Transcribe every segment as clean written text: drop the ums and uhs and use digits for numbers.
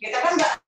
Kita kan nggak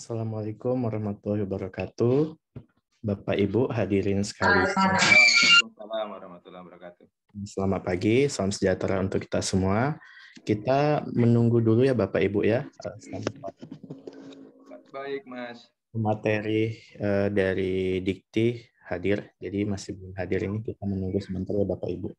Assalamualaikum warahmatullahi wabarakatuh. Bapak Ibu hadirin sekalian. Waalaikumsalam warahmatullahi wabarakatuh. Selamat pagi, salam sejahtera untuk kita semua. Kita menunggu dulu ya Bapak Ibu ya. Baik Mas. Materi dari Dikti hadir, jadi masih belum hadir ini kita menunggu sebentar ya Bapak Ibu.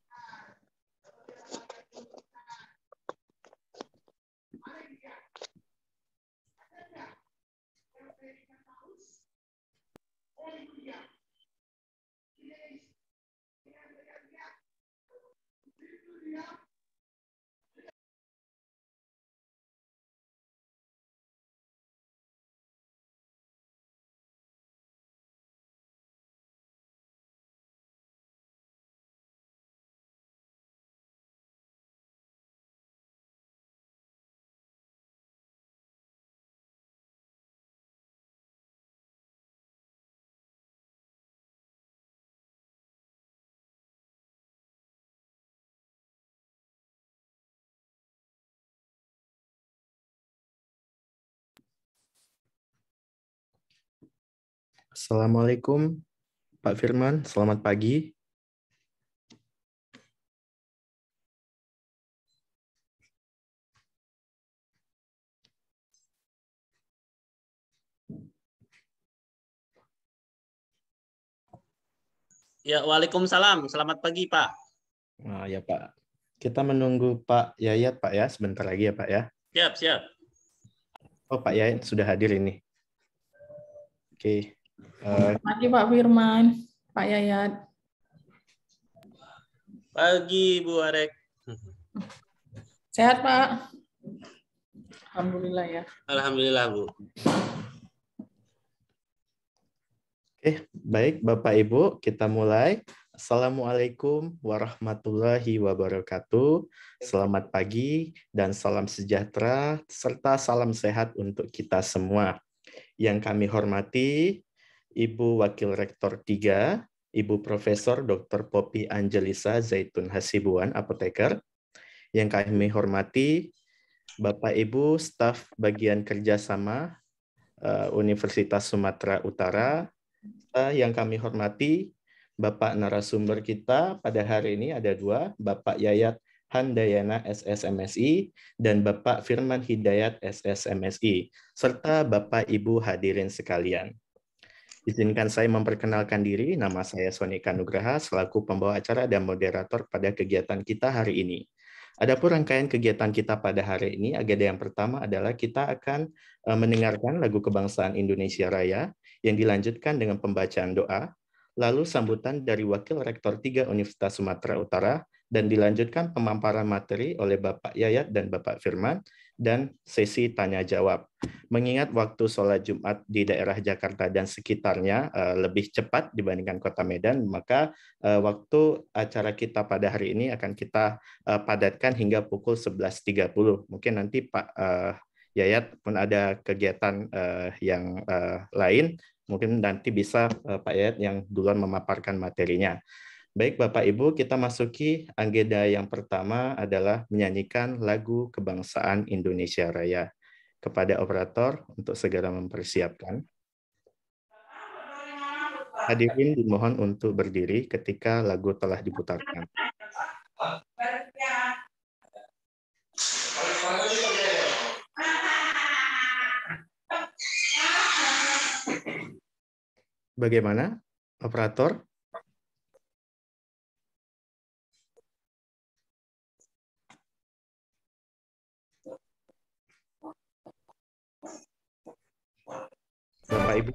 Assalamualaikum Pak Firman, selamat pagi. Ya, waalaikumsalam. Selamat pagi, Pak. Nah, ya Pak. Kita menunggu Pak Yayat Pak ya, sebentar lagi ya Pak ya. Siap, siap. Oh Pak Yayat sudah hadir ini. Oke. Pagi Pak Firman, Pak Yayat. Pagi, Bu Arek. Sehat Pak? Alhamdulillah ya. Alhamdulillah, Bu. Oke, baik Bapak Ibu, kita mulai. Assalamualaikum warahmatullahi wabarakatuh. Selamat pagi dan salam sejahtera serta salam sehat untuk kita semua. Yang kami hormati Ibu Wakil Rektor 3, Ibu Profesor Dr. Poppy Angelisa Zaitun Hasibuan, apoteker. Yang kami hormati Bapak Ibu staf bagian kerjasama Universitas Sumatera Utara. Yang kami hormati Bapak narasumber kita pada hari ini ada dua, Bapak Yayat Handayana SSMSI dan Bapak Firman Hidayat SSMSI, serta Bapak Ibu hadirin sekalian. Izinkan saya memperkenalkan diri, nama saya Sonika Nugraha selaku pembawa acara dan moderator pada kegiatan kita hari ini. Adapun rangkaian kegiatan kita pada hari ini, agenda yang pertama adalah kita akan mendengarkan lagu kebangsaan Indonesia Raya yang dilanjutkan dengan pembacaan doa, lalu sambutan dari Wakil Rektor 3 Universitas Sumatera Utara, dan dilanjutkan pemaparan materi oleh Bapak Yayat dan Bapak Firman, dan sesi tanya-jawab. Mengingat waktu sholat Jumat di daerah Jakarta dan sekitarnya lebih cepat dibandingkan Kota Medan, maka waktu acara kita pada hari ini akan kita padatkan hingga pukul 11.30. Mungkin nanti Pak Yayat pun ada kegiatan yang lain, mungkin nanti bisa Pak Yayat yang duluan memaparkan materinya. Baik Bapak Ibu, kita masuki agenda yang pertama adalah menyanyikan lagu kebangsaan Indonesia Raya. Kepada operator untuk segera mempersiapkan. Hadirin dimohon untuk berdiri ketika lagu telah diputarkan. Bagaimana, operator? Bapak Ibu.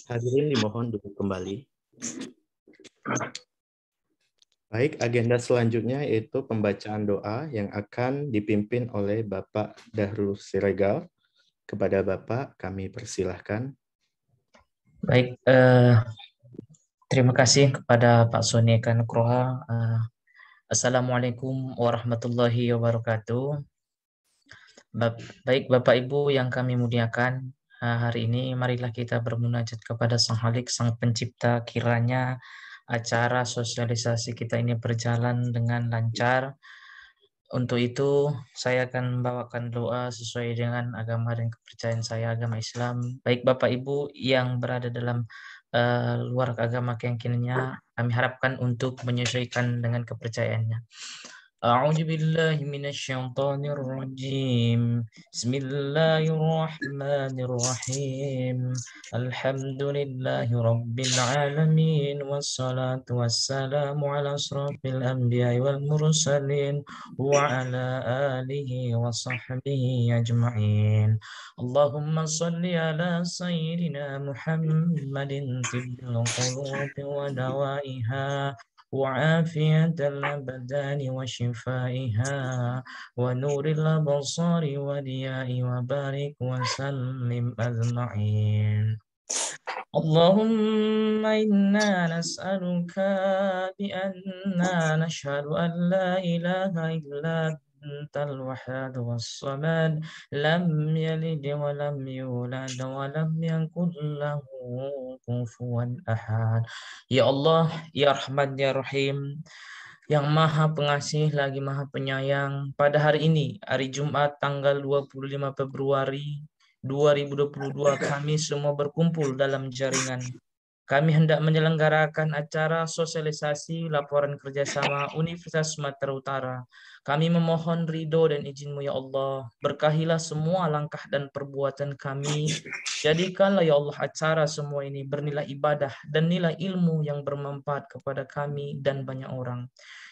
Hadirin dimohon duduk kembali. Baik, agenda selanjutnya yaitu pembacaan doa yang akan dipimpin oleh Bapak Dahrul Siregar. Kepada Bapak, kami persilahkan. Baik, terima kasih kepada Pak Soni Eka Nugroha. Assalamualaikum warahmatullahi wabarakatuh. Baik Bapak Ibu yang kami muliakan, hari ini marilah kita bermunajat kepada Sang Halik, Sang Pencipta, kiranya acara sosialisasi kita ini berjalan dengan lancar. Untuk itu, saya akan membawakan doa sesuai dengan agama dan kepercayaan saya, agama Islam. Baik Bapak Ibu yang berada dalam luar agama keyakinannya, kami harapkan untuk menyesuaikan dengan kepercayaannya. A'udzu billahi minasyaitonir rajim. Bismillahirrahmanirrahim. Alhamdulillahi rabbil alamin wassalatu wassalamu ala asrafil anbiya'i wal mursalin wa ala alihi wa sahbihi ajma'in. Allahumma salli ala sayyidina Muhammadin tibbil qulubi wa dawaiha وعافية الأبدان وشفائها ونور الأبصار والياء وبارك وسلم أجمعين. اللهم إنا نسألك بأننا نشهد أن لا إله إلا أنت الوحيد والصمد لم يلد ولم يولد ولم يكن له كفوا أحد. Ya Allah, ya Rahman, ya Rahim, yang Maha Pengasih lagi Maha Penyayang, pada hari ini, hari Jumat tanggal 25 Februari 2022, kami semua berkumpul dalam jaringan. Kami hendak menyelenggarakan acara sosialisasi laporan kerjasama Universitas Sumatera Utara. Kami memohon ridho dan izin-Mu ya Allah. Berkahilah semua langkah dan perbuatan kami. Jadikanlah ya Allah acara semua ini bernilai ibadah dan nilai ilmu yang bermanfaat kepada kami dan banyak orang.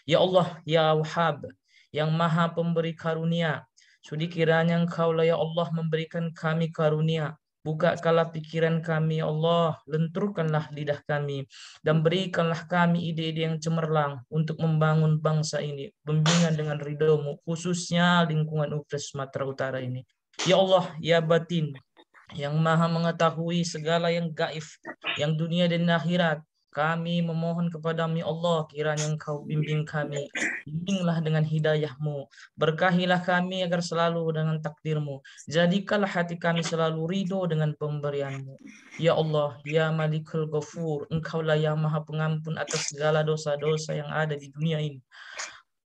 Ya Allah, ya Wahhab, yang Maha Pemberi karunia, sudi kiranya Engkau ya Allah memberikan kami karunia. Bukakanlah pikiran kami, ya Allah, lenturkanlah lidah kami, dan berikanlah kami ide-ide yang cemerlang untuk membangun bangsa ini, bimbingan dengan ridho-Mu, khususnya lingkungan Universitas Sumatera Utara ini. Ya Allah, ya Batin, yang Maha mengetahui segala yang gaib, yang dunia dan akhirat, kami memohon kepada-Mu, ya Allah, kiranya Engkau bimbing kami, bimbinglah dengan hidayah-Mu, berkahilah kami agar selalu dengan takdir-Mu, jadikanlah hati kami selalu ridho dengan pemberian-Mu. Ya Allah, ya Malikul Ghafur, Engkaulah yang Maha Pengampun atas segala dosa-dosa yang ada di dunia ini.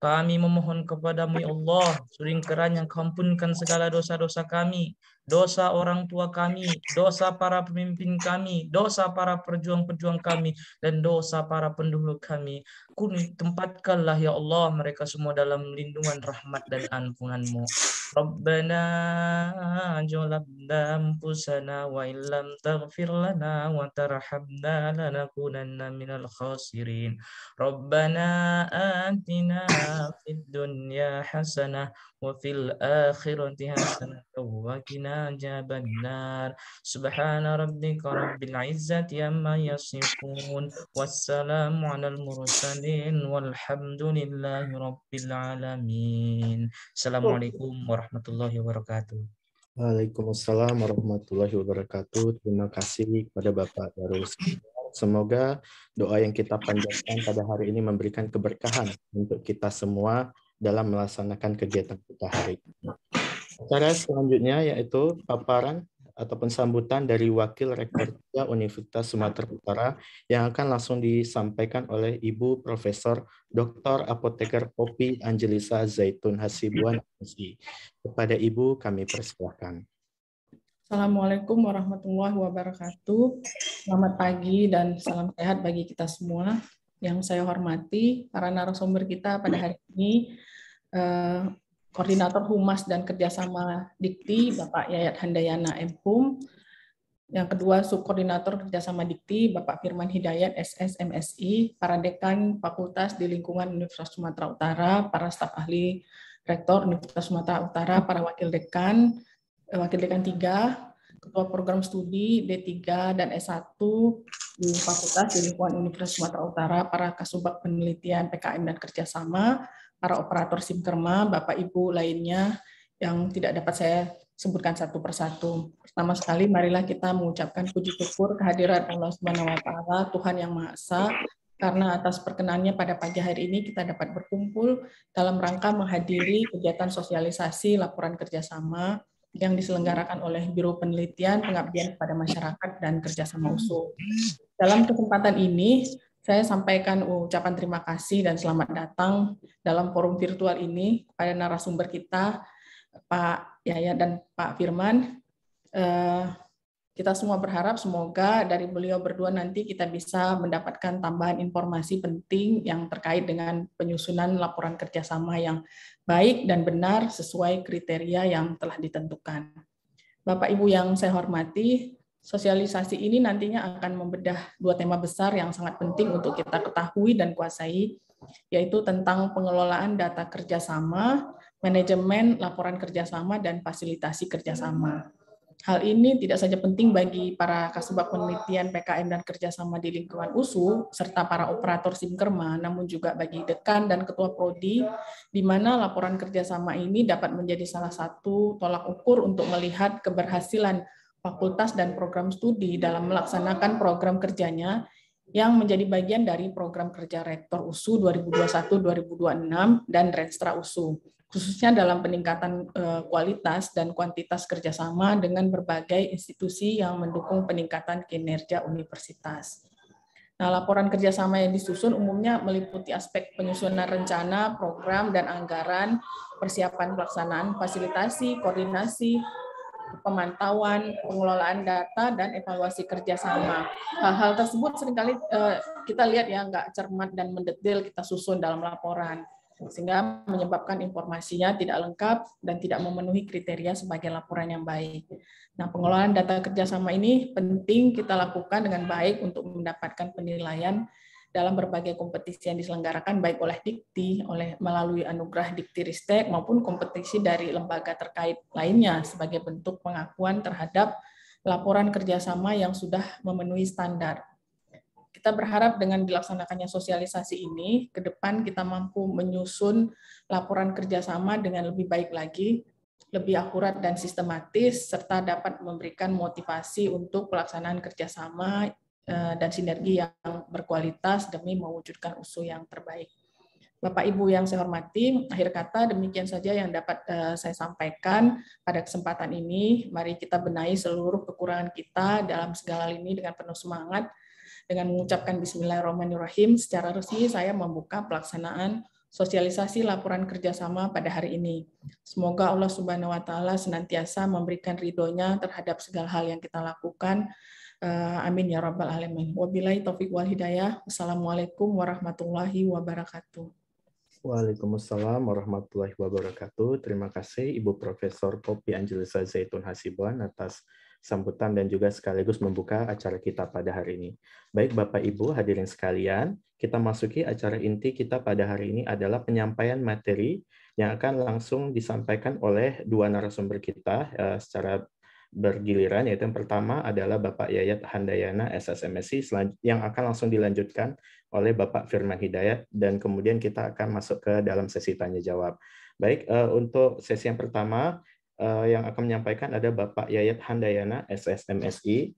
Kami memohon kepada-Mu, ya Allah, sering kiranya Engkau ampunkan segala dosa-dosa kami, dosa orang tua kami, dosa para pemimpin kami, dosa para perjuang-perjuang kami, dan dosa para pendahulu kami. Tempatkanlah ya Allah mereka semua dalam lindungan rahmat dan ampunan-Mu. Rabbana zalamna anfusana wa illam taghfir lana wa tarhamna lanakunanna minal khasirin. Rabbana atina fid dunya hasanah wa fil akhirati hasanah wa qina adzabannar. Subhana rabbika rabbil izzati amma yasifun wassalamu alal mursalin walhamdulillahi rabbil alamin. Assalamualaikum warahmatullahi wabarakatuh. Waalaikumsalam warahmatullahi wabarakatuh. Terima kasih kepada Bapak Dahrul Siregar. Semoga doa yang kita panjatkan pada hari ini memberikan keberkahan untuk kita semua dalam melaksanakan kegiatan kita hari ini. Acara selanjutnya yaitu paparan ataupun sambutan dari Wakil Rektor 3 Universitas Sumatera Utara yang akan langsung disampaikan oleh Ibu Profesor Dr. Apoteker Kopi Angelisa Zaitun Hasibuan MSI. Kepada Ibu kami persilahkan. Assalamualaikum warahmatullahi wabarakatuh. Selamat pagi dan salam sehat bagi kita semua. Yang saya hormati para narasumber kita pada hari ini, Koordinator Humas dan Kerjasama Dikti, Bapak Yayat Handayana M.Hum. Yang kedua, Subkoordinator Kerjasama Dikti, Bapak Firman Hidayat SS MSI, para dekan fakultas di lingkungan Universitas Sumatera Utara, para staf ahli rektor Universitas Sumatera Utara, para wakil dekan 3, Ketua Program Studi D3 dan S1 di Fakultas di lingkungan Universitas Sumatera Utara, para Kasubag Penelitian PKM dan Kerjasama, para operator SIMKERMA, Bapak Ibu lainnya yang tidak dapat saya sebutkan satu persatu. Pertama sekali, marilah kita mengucapkan puji syukur kehadirat Allah Subhanahu wa Ta'ala, Tuhan Yang Maha Esa, karena atas perkenannya pada pagi hari ini kita dapat berkumpul dalam rangka menghadiri kegiatan sosialisasi laporan kerjasama yang diselenggarakan oleh Biro Penelitian Pengabdian kepada Masyarakat dan Kerjasama USU. Dalam kesempatan ini, saya sampaikan ucapan terima kasih dan selamat datang dalam forum virtual ini kepada narasumber kita, Pak Yayat dan Pak Firman. Kita semua berharap semoga dari beliau berdua nanti kita bisa mendapatkan tambahan informasi penting yang terkait dengan penyusunan laporan kerjasama yang baik dan benar sesuai kriteria yang telah ditentukan. Bapak Ibu yang saya hormati, sosialisasi ini nantinya akan membedah dua tema besar yang sangat penting untuk kita ketahui dan kuasai, yaitu tentang pengelolaan data kerjasama, manajemen laporan kerjasama, dan fasilitasi kerjasama. Hal ini tidak saja penting bagi para kasubag penelitian PKM dan kerjasama di lingkungan USU, serta para operator SIMKERMA, namun juga bagi dekan dan ketua prodi, di mana laporan kerjasama ini dapat menjadi salah satu tolak ukur untuk melihat keberhasilan fakultas dan program studi dalam melaksanakan program kerjanya yang menjadi bagian dari program kerja Rektor USU 2021-2026 dan Renstra USU, khususnya dalam peningkatan kualitas dan kuantitas kerjasama dengan berbagai institusi yang mendukung peningkatan kinerja universitas. Nah, laporan kerjasama yang disusun umumnya meliputi aspek penyusunan rencana, program, dan anggaran, persiapan pelaksanaan, fasilitasi, koordinasi, pemantauan, pengelolaan data, dan evaluasi kerjasama. Hal-hal tersebut seringkali kita lihat ya nggak cermat dan mendetail kita susun dalam laporan, sehingga menyebabkan informasinya tidak lengkap dan tidak memenuhi kriteria sebagai laporan yang baik. Nah, pengelolaan data kerjasama ini penting kita lakukan dengan baik untuk mendapatkan penilaian dalam berbagai kompetisi yang diselenggarakan baik oleh Dikti, melalui anugerah Dikti-Ristek maupun kompetisi dari lembaga terkait lainnya sebagai bentuk pengakuan terhadap laporan kerjasama yang sudah memenuhi standar. Kita berharap dengan dilaksanakannya sosialisasi ini, ke depan kita mampu menyusun laporan kerjasama dengan lebih baik lagi, lebih akurat dan sistematis, serta dapat memberikan motivasi untuk pelaksanaan kerjasama dan sinergi yang berkualitas demi mewujudkan USU yang terbaik. Bapak Ibu yang saya hormati, akhir kata demikian saja yang dapat saya sampaikan pada kesempatan ini. Mari kita benahi seluruh kekurangan kita dalam segala lini dengan penuh semangat. Dengan mengucapkan Bismillahirrahmanirrahim, secara resmi saya membuka pelaksanaan sosialisasi laporan kerjasama pada hari ini. Semoga Allah Subhanahu wa Ta'ala senantiasa memberikan ridhonya terhadap segala hal yang kita lakukan. Amin ya rabbal alamin. Wabillahi taufiq wal hidayah. Wassalamualaikum warahmatullahi wabarakatuh. Waalaikumsalam warahmatullahi wabarakatuh. Terima kasih Ibu Profesor Poppy Angelisa Zaitun Hasibuan atas sambutan dan juga sekaligus membuka acara kita pada hari ini. Baik Bapak Ibu hadirin sekalian, kita masuki acara inti kita pada hari ini adalah penyampaian materi yang akan langsung disampaikan oleh dua narasumber kita secara bergiliran, yaitu yang pertama adalah Bapak Yayat Handayana, SSMSI, yang akan langsung dilanjutkan oleh Bapak Firman Hidayat, dan kemudian kita akan masuk ke dalam sesi tanya-jawab. Baik, untuk sesi yang pertama, yang akan menyampaikan ada Bapak Yayat Handayana, SSMSI.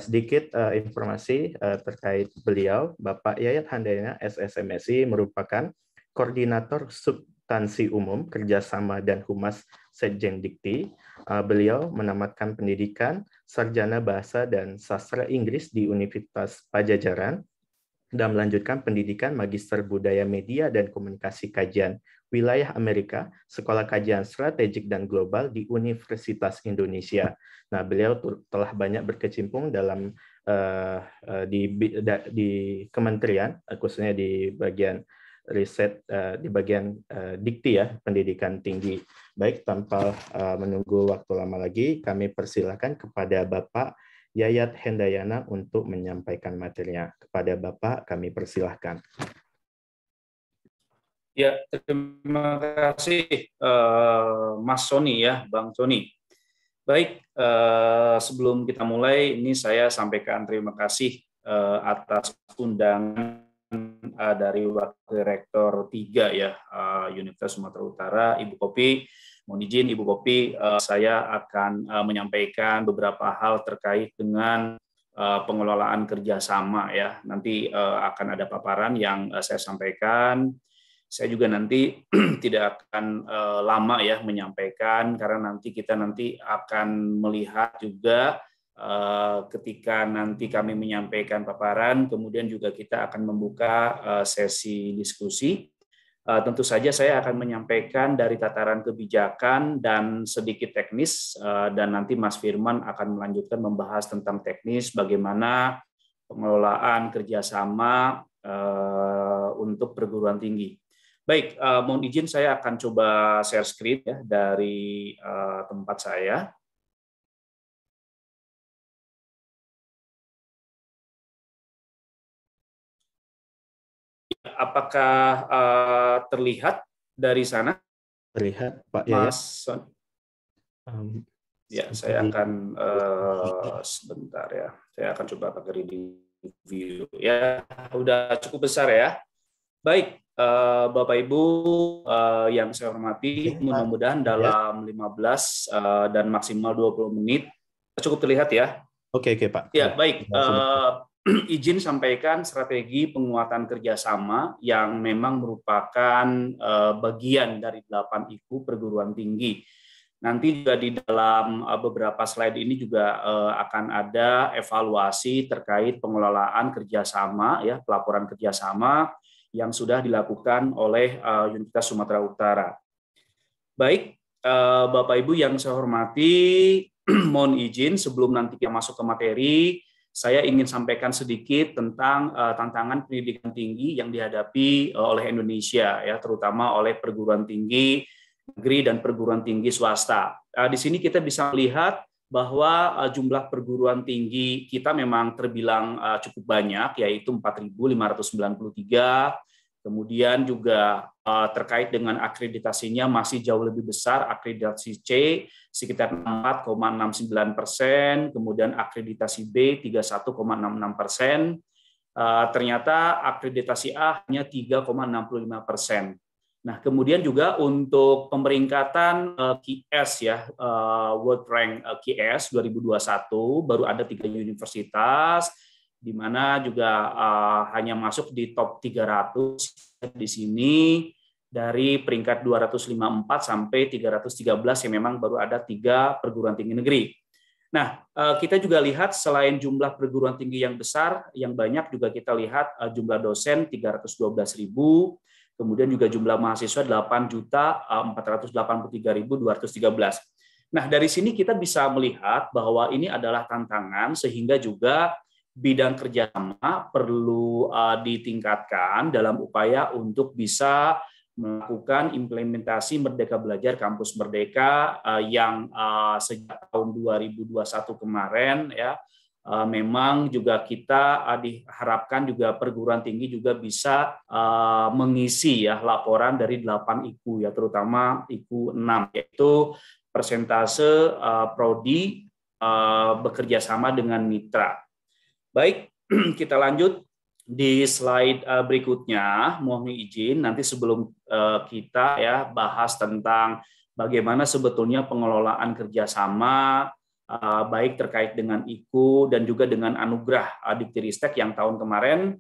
Sedikit informasi terkait beliau. Bapak Yayat Handayana, SSMSI merupakan Koordinator Substansi Umum, Kerjasama dan Humas Setjen Dikti. Beliau menamatkan pendidikan Sarjana Bahasa dan Sastra Inggris di Universitas Pajajaran dan melanjutkan pendidikan Magister Budaya Media dan Komunikasi Kajian Wilayah Amerika, Sekolah Kajian Strategik dan Global di Universitas Indonesia. Nah, beliau telah banyak berkecimpung dalam di kementerian, khususnya di bagian riset, di bagian Dikti ya, pendidikan tinggi. Baik, tanpa menunggu waktu lama lagi, kami persilakan kepada Bapak Yayat Handayana untuk menyampaikan materinya. Kepada Bapak, kami persilahkan. Ya, terima kasih Mas Sony ya, Bang Sony. Baik, sebelum kita mulai, ini saya sampaikan terima kasih atas undangan dari Wakil Rektor 3 ya, Universitas Sumatera Utara, Ibu Kopi. Mohon izin Ibu Kopi, saya akan menyampaikan beberapa hal terkait dengan pengelolaan kerjasama ya. Nanti akan ada paparan yang saya sampaikan. Saya juga nanti tidak akan lama ya menyampaikan, karena nanti kita akan melihat juga ketika nanti kami menyampaikan paparan, kemudian juga kita akan membuka sesi diskusi. Tentu saja saya akan menyampaikan dari tataran kebijakan dan sedikit teknis, dan nanti Mas Firman akan melanjutkan membahas tentang teknis bagaimana pengelolaan kerjasama untuk perguruan tinggi. Baik, mohon izin saya akan coba share screen ya dari tempat saya. Apakah terlihat dari sana? Terlihat, Pak Mas. Ya, saya akan sebentar ya. Saya akan coba pakai reading view ya. Udah cukup besar ya. Baik, Bapak Ibu yang saya hormati, mudah-mudahan dalam 15 dan maksimal 20 menit cukup terlihat ya. Oke, Pak. Ya, baik. Izin sampaikan strategi penguatan kerjasama yang memang merupakan bagian dari 8 IKU perguruan tinggi. Nanti juga di dalam beberapa slide ini juga akan ada evaluasi terkait pengelolaan kerjasama, ya, pelaporan kerjasama yang sudah dilakukan oleh Universitas Sumatera Utara. Baik, Bapak Ibu yang saya hormati, mohon izin sebelum nanti kita masuk ke materi, saya ingin sampaikan sedikit tentang tantangan pendidikan tinggi yang dihadapi oleh Indonesia, ya, terutama oleh perguruan tinggi negeri dan perguruan tinggi swasta. Di sini kita bisa melihat bahwa jumlah perguruan tinggi kita memang terbilang cukup banyak, yaitu 4.593. Kemudian juga terkait dengan akreditasinya masih jauh lebih besar, akreditasi C sekitar 4,69%, kemudian akreditasi B 31,66%, ternyata akreditasi A hanya 3,65%. Nah, kemudian juga untuk pemeringkatan QS ya, World Rank QS 2021 baru ada 3 universitas, di mana juga hanya masuk di top 300 di sini dari peringkat 254 sampai 313 yang memang baru ada 3 perguruan tinggi negeri. Nah, kita juga lihat selain jumlah perguruan tinggi yang besar, yang banyak juga kita lihat jumlah dosen 312.000, kemudian juga jumlah mahasiswa 8.483.213. Nah, dari sini kita bisa melihat bahwa ini adalah tantangan sehingga juga bidang kerjasama perlu ditingkatkan dalam upaya untuk bisa melakukan implementasi Merdeka Belajar Kampus Merdeka yang sejak tahun 2021 kemarin ya, memang juga kita diharapkan juga perguruan tinggi juga bisa mengisi ya laporan dari 8 IKU ya, terutama IKU 6, yaitu persentase prodi bekerja sama dengan mitra. Baik, kita lanjut di slide berikutnya. Mohon izin nanti sebelum kita ya bahas tentang bagaimana sebetulnya pengelolaan kerjasama baik terkait dengan IKU dan juga dengan anugerah Diktiristek yang tahun kemarin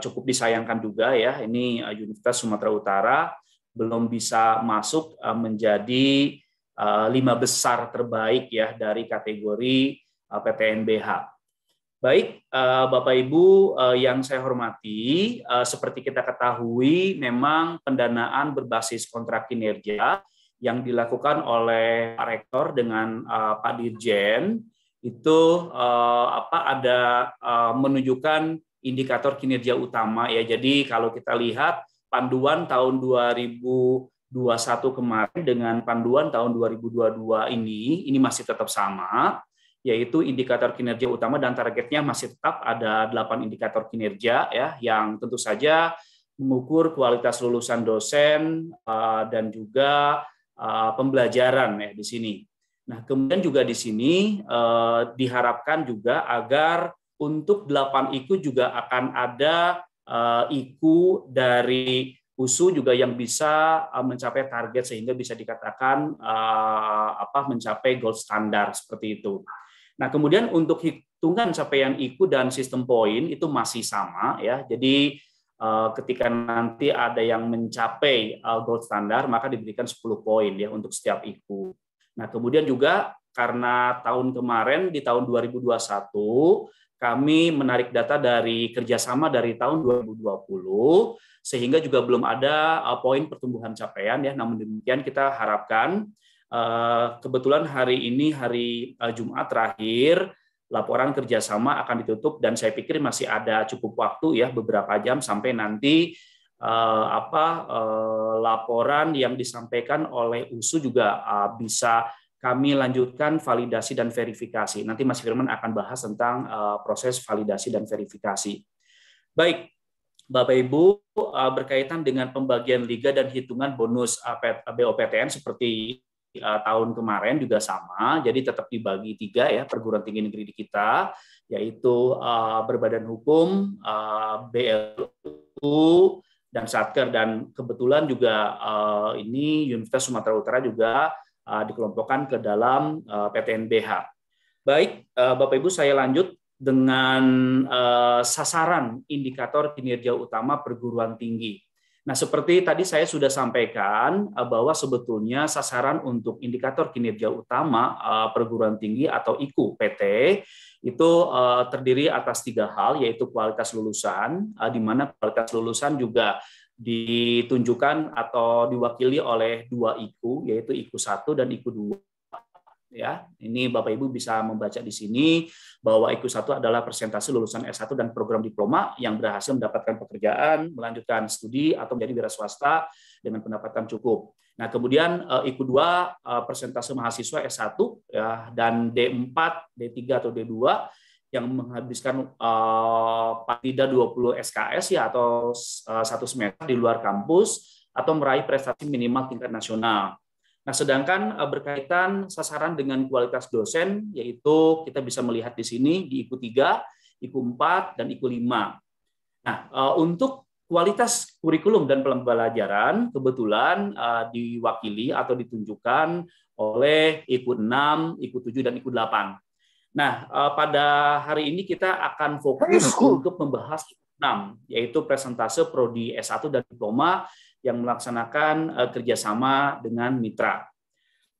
cukup disayangkan juga ya, ini Universitas Sumatera Utara belum bisa masuk menjadi 5 besar terbaik ya dari kategori PTNBH. Baik, Bapak Ibu yang saya hormati, seperti kita ketahui memang pendanaan berbasis kontrak kinerja yang dilakukan oleh Pak Rektor dengan Pak Dirjen itu ada menunjukkan indikator kinerja utama ya. Jadi kalau kita lihat panduan tahun 2021 kemarin dengan panduan tahun 2022 ini masih tetap sama, yaitu indikator kinerja utama dan targetnya masih tetap ada 8 indikator kinerja ya, yang tentu saja mengukur kualitas lulusan dosen dan juga pembelajaran ya di sini. Nah, kemudian juga di sini diharapkan juga agar untuk 8 IKU juga akan ada IKU dari USU juga yang bisa mencapai target sehingga bisa dikatakan mencapai gold standar seperti itu. Nah, kemudian untuk hitungan capaian IKU dan sistem poin itu masih sama ya. Jadi ketika nanti ada yang mencapai gold standar maka diberikan 10 poin ya untuk setiap IKU. Nah, kemudian juga karena tahun kemarin di tahun 2021 kami menarik data dari kerjasama dari tahun 2020 sehingga juga belum ada poin pertumbuhan capaian ya. Namun demikian kita harapkan kebetulan hari ini hari Jumat terakhir laporan kerjasama akan ditutup dan saya pikir masih ada cukup waktu ya beberapa jam sampai nanti laporan yang disampaikan oleh USU juga bisa kami lanjutkan validasi dan verifikasi. Nanti Mas Firman akan bahas tentang proses validasi dan verifikasi. Baik, Bapak Ibu, berkaitan dengan pembagian liga dan hitungan bonus BOPTN seperti tahun kemarin juga sama, jadi tetap dibagi 3 ya perguruan tinggi negeri di kita, yaitu berbadan hukum, BLU, dan Satker, dan kebetulan juga ini Universitas Sumatera Utara juga dikelompokkan ke dalam PTNBH. Baik, Bapak Ibu, saya lanjut dengan sasaran indikator kinerja utama perguruan tinggi. Nah, seperti tadi saya sudah sampaikan bahwa sebetulnya sasaran untuk indikator kinerja utama perguruan tinggi atau IKU PT itu terdiri atas 3 hal, yaitu kualitas lulusan, di mana kualitas lulusan juga ditunjukkan atau diwakili oleh 2 IKU, yaitu IKU 1 dan IKU 2. Ya, ini Bapak Ibu bisa membaca di sini bahwa IKU 1 adalah persentase lulusan S1 dan program diploma yang berhasil mendapatkan pekerjaan, melanjutkan studi atau menjadi wira swasta dengan pendapatan cukup. Nah, kemudian IKU 2 persentase mahasiswa S1 ya, dan D4, D3 atau D2 yang menghabiskan paling tidak 20 SKS ya atau 1 semester di luar kampus atau meraih prestasi minimal tingkat nasional. Nah, sedangkan berkaitan sasaran dengan kualitas dosen, yaitu kita bisa melihat di sini di IKU 3, IKU 4, dan IKU 5. Nah, untuk kualitas kurikulum dan pembelajaran kebetulan diwakili atau ditunjukkan oleh IKU 6, IKU 7, dan IKU 8. Nah, pada hari ini kita akan fokus untuk membahas IKU 6, yaitu presentase prodi S1 dan diploma yang melaksanakan kerjasama dengan mitra.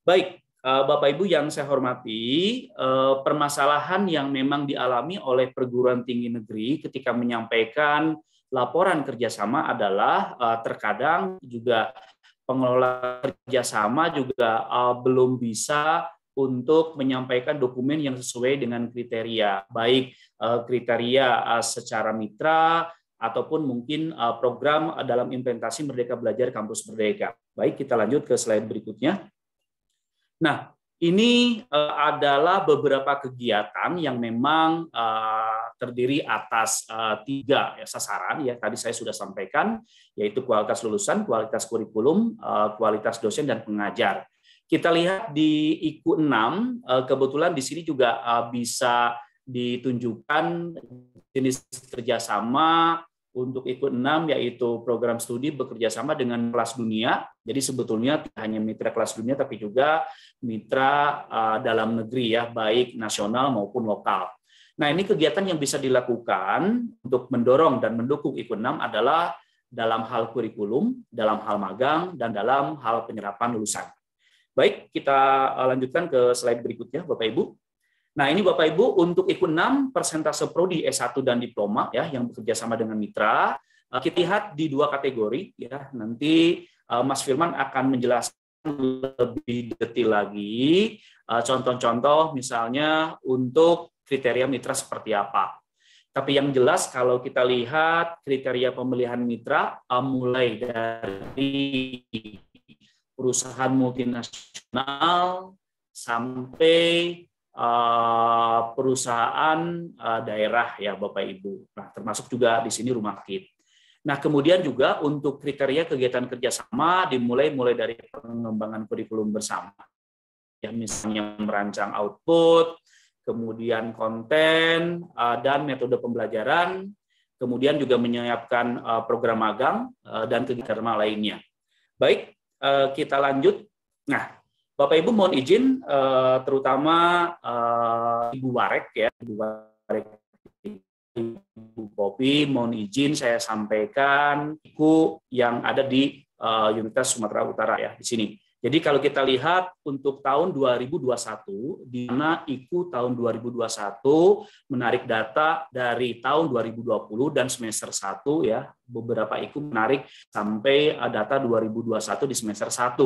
Baik, Bapak Ibu yang saya hormati, permasalahan yang memang dialami oleh perguruan tinggi negeri ketika menyampaikan laporan kerjasama adalah terkadang juga pengelola kerjasama juga belum bisa untuk menyampaikan dokumen yang sesuai dengan kriteria, baik kriteria secara mitra, ataupun mungkin program dalam implementasi Merdeka Belajar Kampus Merdeka. Baik, kita lanjut ke slide berikutnya. Nah, ini adalah beberapa kegiatan yang memang terdiri atas 3 sasaran, ya tadi saya sudah sampaikan, yaitu kualitas lulusan, kualitas kurikulum, kualitas dosen, dan pengajar. Kita lihat di IKU 6, kebetulan di sini juga bisa ditunjukkan jenis kerjasama untuk IKU 6, yaitu program studi bekerjasama dengan kelas dunia. Jadi sebetulnya tidak hanya mitra kelas dunia, tapi juga mitra dalam negeri, ya, baik nasional maupun lokal. Nah, ini kegiatan yang bisa dilakukan untuk mendorong dan mendukung IKU 6 adalah dalam hal kurikulum, dalam hal magang, dan dalam hal penyerapan lulusan. Baik, kita lanjutkan ke slide berikutnya, Bapak Ibu. Nah, ini Bapak Ibu untuk IKU 6 persentase prodi S1 dan diploma ya yang bekerja sama dengan mitra. Kita lihat di 2 kategori ya. Nanti Mas Firman akan menjelaskan lebih detail lagi contoh-contoh misalnya untuk kriteria mitra seperti apa. Tapi yang jelas kalau kita lihat kriteria pemilihan mitra mulai dari perusahaan multinasional sampai perusahaan daerah ya Bapak Ibu. Nah, termasuk juga di sini rumah sakit. Nah, kemudian juga untuk kriteria kegiatan kerjasama dimulai dari pengembangan kurikulum bersama. ya misalnya merancang output, kemudian konten dan metode pembelajaran, kemudian juga menyiapkan program magang dan kegiatan lainnya. Baik, kita lanjut. Nah, Bapak Ibu mohon izin, terutama Ibu Warek ya, Ibu Warek, Ibu Popi, mohon izin saya sampaikan IKU yang ada di Universitas Sumatera Utara ya di sini. Jadi kalau kita lihat untuk tahun 2021, di mana IKU tahun 2021 menarik data dari tahun 2020 dan semester 1 ya, beberapa IKU menarik sampai data 2021 di semester 1.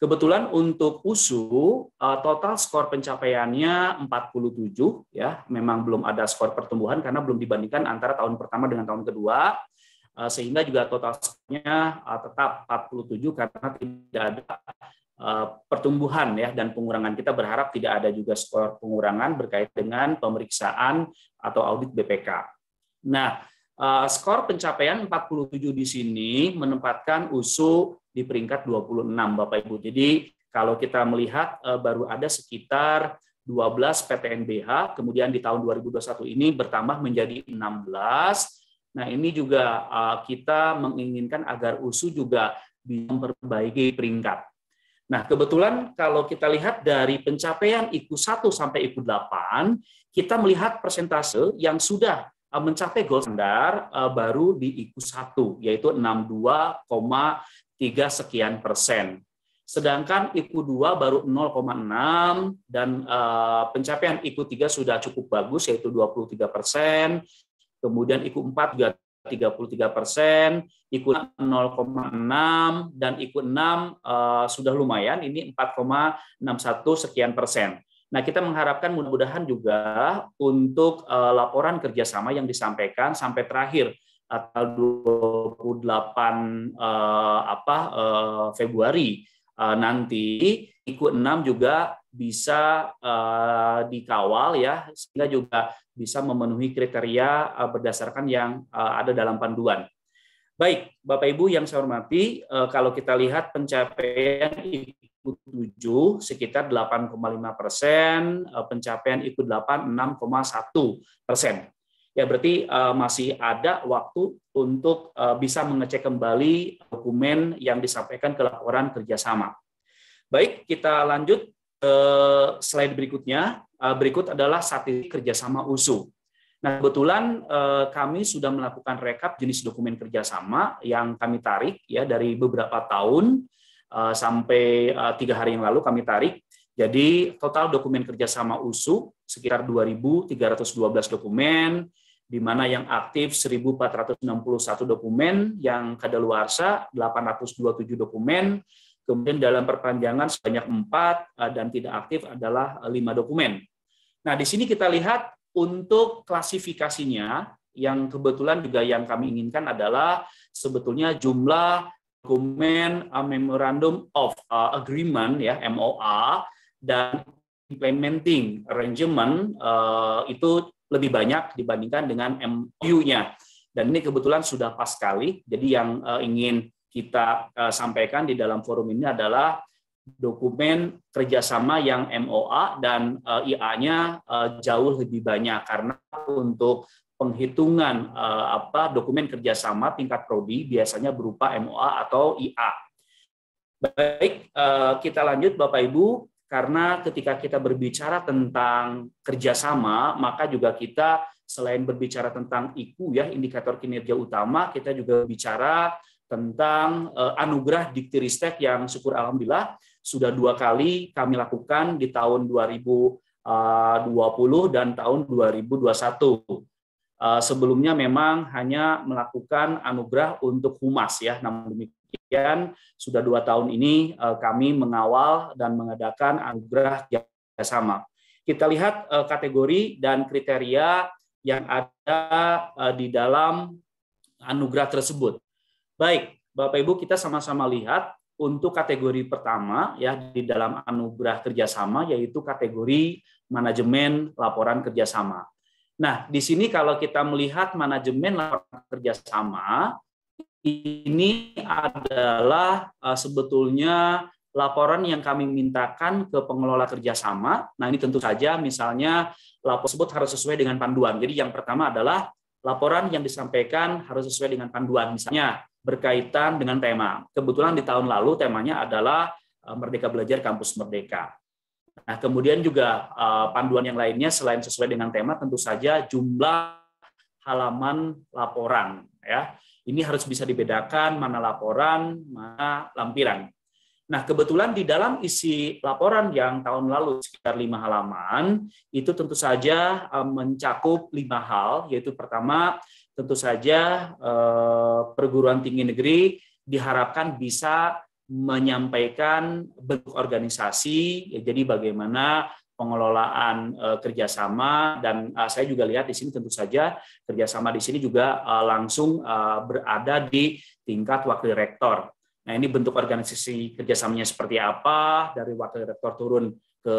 Kebetulan untuk USU total skor pencapaiannya 47 ya, memang belum ada skor pertumbuhan karena belum dibandingkan antara tahun pertama dengan tahun kedua. Sehingga juga total skornya tetap 47 karena tidak ada pertumbuhan ya, dan pengurangan kita berharap tidak ada juga skor pengurangan berkaitan dengan pemeriksaan atau audit BPK. Nah, skor pencapaian 47 di sini menempatkan USU di peringkat 26 Bapak Ibu. Jadi kalau kita melihat baru ada sekitar 12 PTNBH, kemudian di tahun 2021 ini bertambah menjadi 16. Nah, ini juga kita menginginkan agar USU juga bisa memperbaiki peringkat. Nah, kebetulan kalau kita lihat dari pencapaian IKU 1 sampai IKU 8, kita melihat persentase yang sudah mencapai gold standar baru di IKU 1, yaitu 62,3 sekian persen. Sedangkan IKU 2 baru 0,6 dan pencapaian IKU 3 sudah cukup bagus, yaitu 23%. Kemudian IKU 4 juga 33%, IKU 0,6 dan IKU 6 sudah lumayan, ini 4,61 sekian persen. Nah, kita mengharapkan mudah-mudahan juga untuk laporan kerjasama yang disampaikan sampai terakhir tanggal 28 Februari nanti IKU 6 juga bisa dikawal ya, sehingga juga bisa memenuhi kriteria berdasarkan yang ada dalam panduan. Baik, Bapak Ibu yang saya hormati, kalau kita lihat pencapaian IKU 7 sekitar 8,5%, pencapaian IKU 8 6,1%. Ya, berarti masih ada waktu untuk bisa mengecek kembali dokumen yang disampaikan ke laporan kerjasama. Baik, kita lanjut ke slide berikutnya. Berikut adalah statistik kerjasama USU. Nah, kebetulan kami sudah melakukan rekap jenis dokumen kerjasama yang kami tarik ya dari beberapa tahun sampai 3 hari yang lalu kami tarik. Jadi total dokumen kerjasama USU sekitar 2.312 dokumen, di mana yang aktif 1.461 dokumen, yang kadaluarsa 827 dokumen, kemudian dalam perpanjangan sebanyak 4 dan tidak aktif adalah 5 dokumen. Nah, di sini kita lihat untuk klasifikasinya, yang kebetulan juga yang kami inginkan adalah sebetulnya jumlah dokumen Memorandum of Agreement ya, MOA, dan Implementing Arrangement itu lebih banyak dibandingkan dengan MOU-nya. Dan ini kebetulan sudah pas sekali. Jadi yang ingin kita sampaikan di dalam forum ini adalah dokumen kerjasama yang MOA dan IA-nya jauh lebih banyak, karena untuk penghitungan dokumen kerjasama tingkat prodi biasanya berupa MOA atau IA. Baik, kita lanjut Bapak Ibu, karena ketika kita berbicara tentang kerjasama, maka juga kita selain berbicara tentang IKU ya, indikator kinerja utama, kita juga bicara tentang anugerah Diktiristek yang syukur alhamdulillah sudah 2 kali kami lakukan di tahun 2020 dan tahun 2021. Sebelumnya memang hanya melakukan anugerah untuk humas ya, namun demikian sudah 2 tahun ini kami mengawal dan mengadakan anugerah kerjasama. Kita lihat kategori dan kriteria yang ada di dalam anugerah tersebut. Baik, Bapak Ibu, kita sama-sama lihat untuk kategori pertama ya di dalam anugerah kerjasama, yaitu kategori manajemen laporan kerjasama. Nah, di sini kalau kita melihat manajemen laporan kerjasama, ini adalah sebetulnya laporan yang kami mintakan ke pengelola kerjasama. Nah, ini tentu saja misalnya laporan tersebut harus sesuai dengan panduan. Jadi yang pertama adalah laporan yang disampaikan harus sesuai dengan panduan, misalnya berkaitan dengan tema. Kebetulan di tahun lalu temanya adalah Merdeka Belajar Kampus Merdeka. Nah, kemudian juga panduan yang lainnya selain sesuai dengan tema, tentu saja jumlah halaman laporan. Ya, ini harus bisa dibedakan mana laporan, mana lampiran. Nah, kebetulan di dalam isi laporan yang tahun lalu sekitar 5 halaman, itu tentu saja mencakup 5 hal, yaitu pertama, tentu saja perguruan tinggi negeri diharapkan bisa menyampaikan bentuk organisasi, jadi bagaimana pengelolaan kerjasama, dan saya juga lihat di sini tentu saja kerjasama di sini juga langsung berada di tingkat wakil rektor. Nah, ini bentuk organisasi kerjasamanya seperti apa, dari wakil rektor turun ke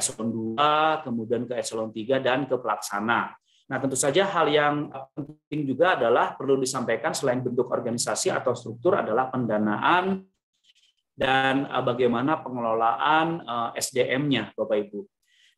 eselon 2, kemudian ke eselon 3, dan ke pelaksana. Nah, tentu saja hal yang penting juga adalah perlu disampaikan selain bentuk organisasi atau struktur adalah pendanaan dan bagaimana pengelolaan SDM-nya, Bapak Ibu.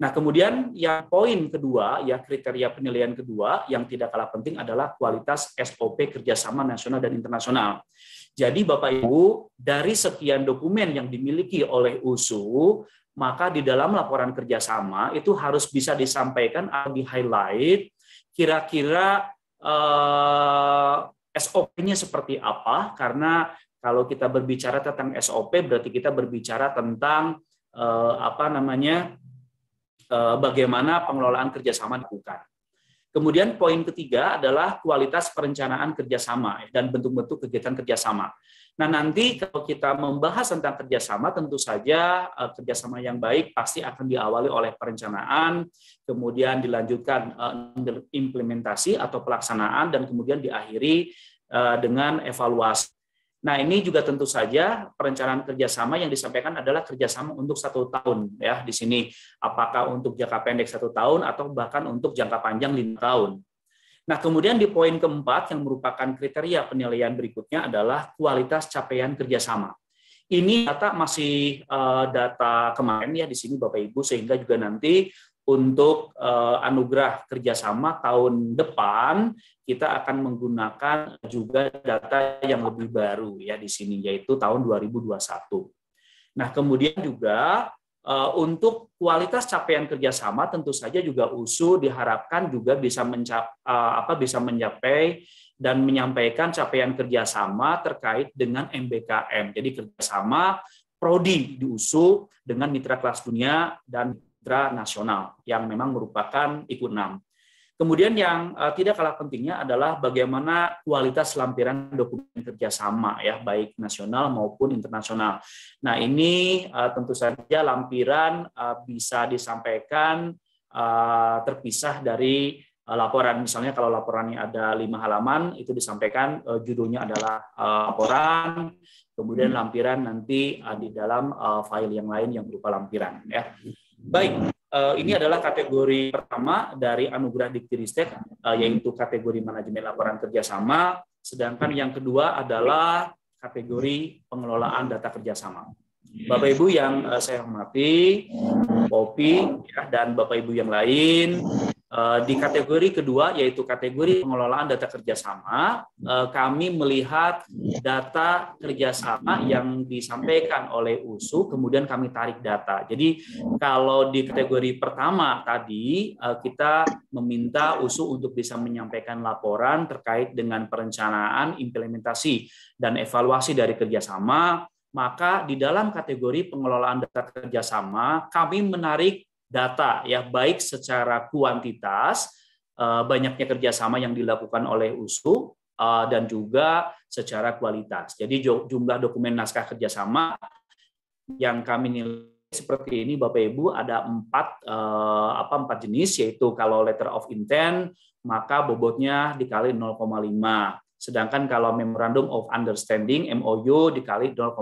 Nah, kemudian yang poin kedua, ya kriteria penilaian kedua yang tidak kalah penting adalah kualitas SOP kerjasama nasional dan internasional. Jadi Bapak Ibu, dari sekian dokumen yang dimiliki oleh USU, maka di dalam laporan kerjasama itu harus bisa disampaikan atau di-highlight kira-kira SOP-nya seperti apa, karena kalau kita berbicara tentang SOP berarti kita berbicara tentang bagaimana pengelolaan kerjasama dilakukan. Kemudian poin ketiga adalah kualitas perencanaan kerjasama dan bentuk-bentuk kegiatan kerjasama. Nah, nanti kalau kita membahas tentang kerjasama, tentu saja kerjasama yang baik pasti akan diawali oleh perencanaan, kemudian dilanjutkan implementasi atau pelaksanaan, dan kemudian diakhiri dengan evaluasi. Nah, ini juga tentu saja perencanaan kerjasama yang disampaikan adalah kerjasama untuk 1 tahun, ya di sini. Apakah untuk jangka pendek 1 tahun atau bahkan untuk jangka panjang 5 tahun. Nah, kemudian di poin keempat yang merupakan kriteria penilaian berikutnya adalah kualitas capaian kerjasama. Ini data masih data kemarin ya di sini Bapak Ibu, sehingga juga nanti untuk anugerah kerjasama tahun depan kita akan menggunakan juga data yang lebih baru ya di sini, yaitu tahun 2021. Nah, kemudian juga untuk kualitas capaian kerjasama tentu saja juga USU diharapkan juga bisa mencapai dan menyampaikan capaian kerjasama terkait dengan MBKM. Jadi kerjasama prodi di USU dengan mitra kelas dunia dan mitra nasional yang memang merupakan ikut 6. Kemudian yang tidak kalah pentingnya adalah bagaimana kualitas lampiran dokumen kerjasama ya, baik nasional maupun internasional. Nah, ini tentu saja lampiran bisa disampaikan terpisah dari laporan. Misalnya kalau laporannya ada 5 halaman, itu disampaikan judulnya adalah laporan, kemudian lampiran nanti di dalam file yang lain yang berupa lampiran. Ya. Baik. Ini adalah kategori pertama dari Anugerah Diktiristek, yaitu kategori manajemen laporan kerjasama. Sedangkan yang kedua adalah kategori pengelolaan data kerjasama. Bapak Ibu yang saya hormati, Popi dan Bapak Ibu yang lain, di kategori kedua yaitu kategori pengelolaan data kerjasama, kami melihat data kerjasama yang disampaikan oleh USU, kemudian kami tarik data. Jadi kalau di kategori pertama tadi kita meminta USU untuk bisa menyampaikan laporan terkait dengan perencanaan, implementasi, dan evaluasi dari kerjasama, maka di dalam kategori pengelolaan data kerjasama kami menarik data ya, baik secara kuantitas banyaknya kerjasama yang dilakukan oleh USU dan juga secara kualitas. Jadi jumlah dokumen naskah kerjasama yang kami nilai seperti ini Bapak Ibu ada 4 jenis, yaitu kalau letter of intent maka bobotnya dikali 0,5. Sedangkan kalau Memorandum of Understanding MOU dikali 0,5.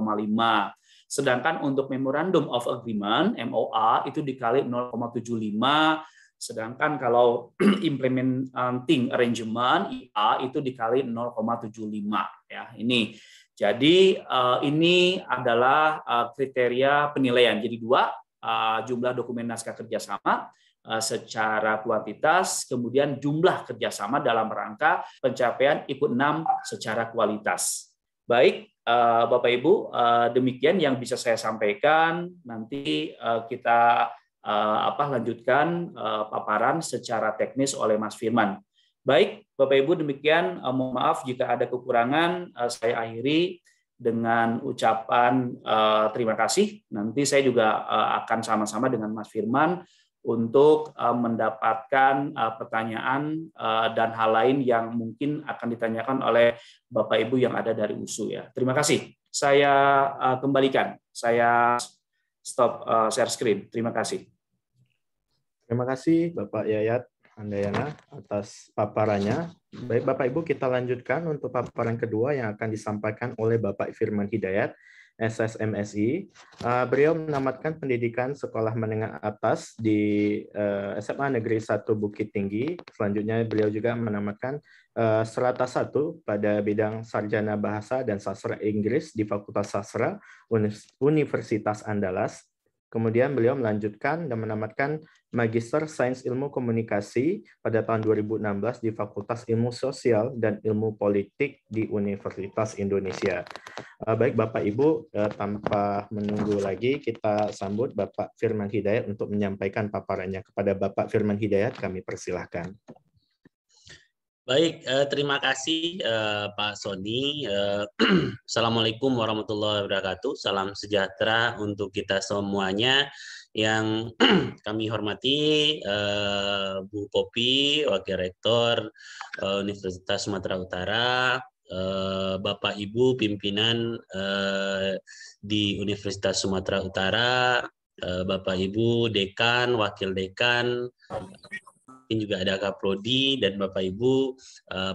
Sedangkan untuk Memorandum of Agreement, MOA, itu dikali 0,75. Sedangkan kalau Implementing Arrangement, IA, itu dikali 0,75. Ya, ini. Jadi ini adalah kriteria penilaian. Jadi 2, jumlah dokumen naskah kerjasama secara kuantitas, kemudian jumlah kerjasama dalam rangka pencapaian IKU 6 secara kualitas. Baik, Bapak Ibu, demikian yang bisa saya sampaikan. Nanti kita lanjutkan paparan secara teknis oleh Mas Firman. Baik, Bapak Ibu, demikian. Mohon maaf jika ada kekurangan. Saya akhiri dengan ucapan terima kasih. Nanti saya juga akan sama-sama dengan Mas Firman untuk mendapatkan pertanyaan dan hal lain yang mungkin akan ditanyakan oleh Bapak Ibu yang ada dari USU ya. Terima kasih. Saya kembalikan. Saya stop share screen. Terima kasih. Terima kasih Bapak Yayat Handayana atas paparannya. Baik Bapak Ibu, kita lanjutkan untuk paparan kedua yang akan disampaikan oleh Bapak Firman Hidayat, SSMSI. Beliau menamatkan pendidikan sekolah menengah atas di SMA Negeri 1 Bukit Tinggi. Selanjutnya beliau juga menamatkan Serata 1 pada bidang Sarjana Bahasa dan Sastra Inggris di Fakultas Sastra Universitas Andalas. Kemudian beliau melanjutkan dan menamatkan Magister Sains Ilmu Komunikasi pada tahun 2016 di Fakultas Ilmu Sosial dan Ilmu Politik di Universitas Indonesia. Baik Bapak Ibu, tanpa menunggu lagi kita sambut Bapak Firman Hidayat untuk menyampaikan paparannya. Kepada Bapak Firman Hidayat kami persilahkan. Baik, terima kasih Pak Sony. Assalamualaikum warahmatullahi wabarakatuh. Salam sejahtera untuk kita semuanya. Yang kami hormati Bu Popi, Wakil Rektor Universitas Sumatera Utara, Bapak Ibu pimpinan di Universitas Sumatera Utara, Bapak Ibu dekan, wakil dekan, juga ada Kaprodi dan Bapak Ibu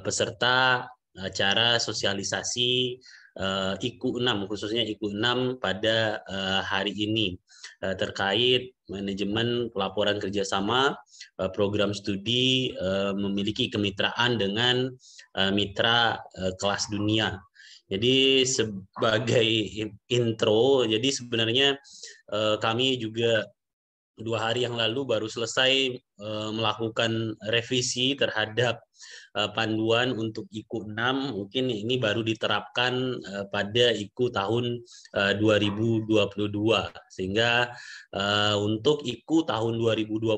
peserta acara sosialisasi IKU 6, khususnya IKU 6 pada hari ini terkait manajemen pelaporan kerjasama program studi memiliki kemitraan dengan mitra kelas dunia. Jadi sebagai intro, jadi sebenarnya kami juga 2 hari yang lalu baru selesai melakukan revisi terhadap panduan untuk IKU 6. Mungkin ini baru diterapkan pada IKU tahun 2022. Sehingga untuk IKU tahun 2021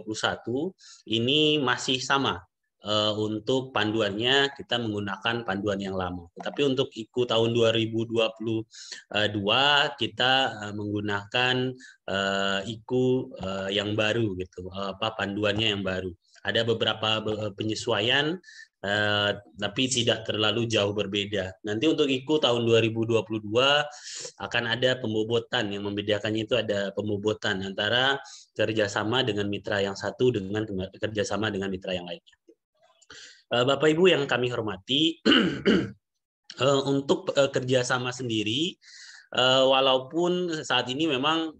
ini masih sama. Untuk panduannya kita menggunakan panduan yang lama. Tapi untuk IKU tahun 2022 kita menggunakan IKU yang baru gitu. Panduannya yang baru. Ada beberapa penyesuaian tapi tidak terlalu jauh berbeda. Nanti untuk IKU tahun 2022 akan ada pembobotan. Yang membedakannya itu ada pembobotan antara kerjasama dengan mitra yang satu dengan kerjasama dengan mitra yang lainnya. Bapak Ibu yang kami hormati, untuk kerjasama sendiri, walaupun saat ini memang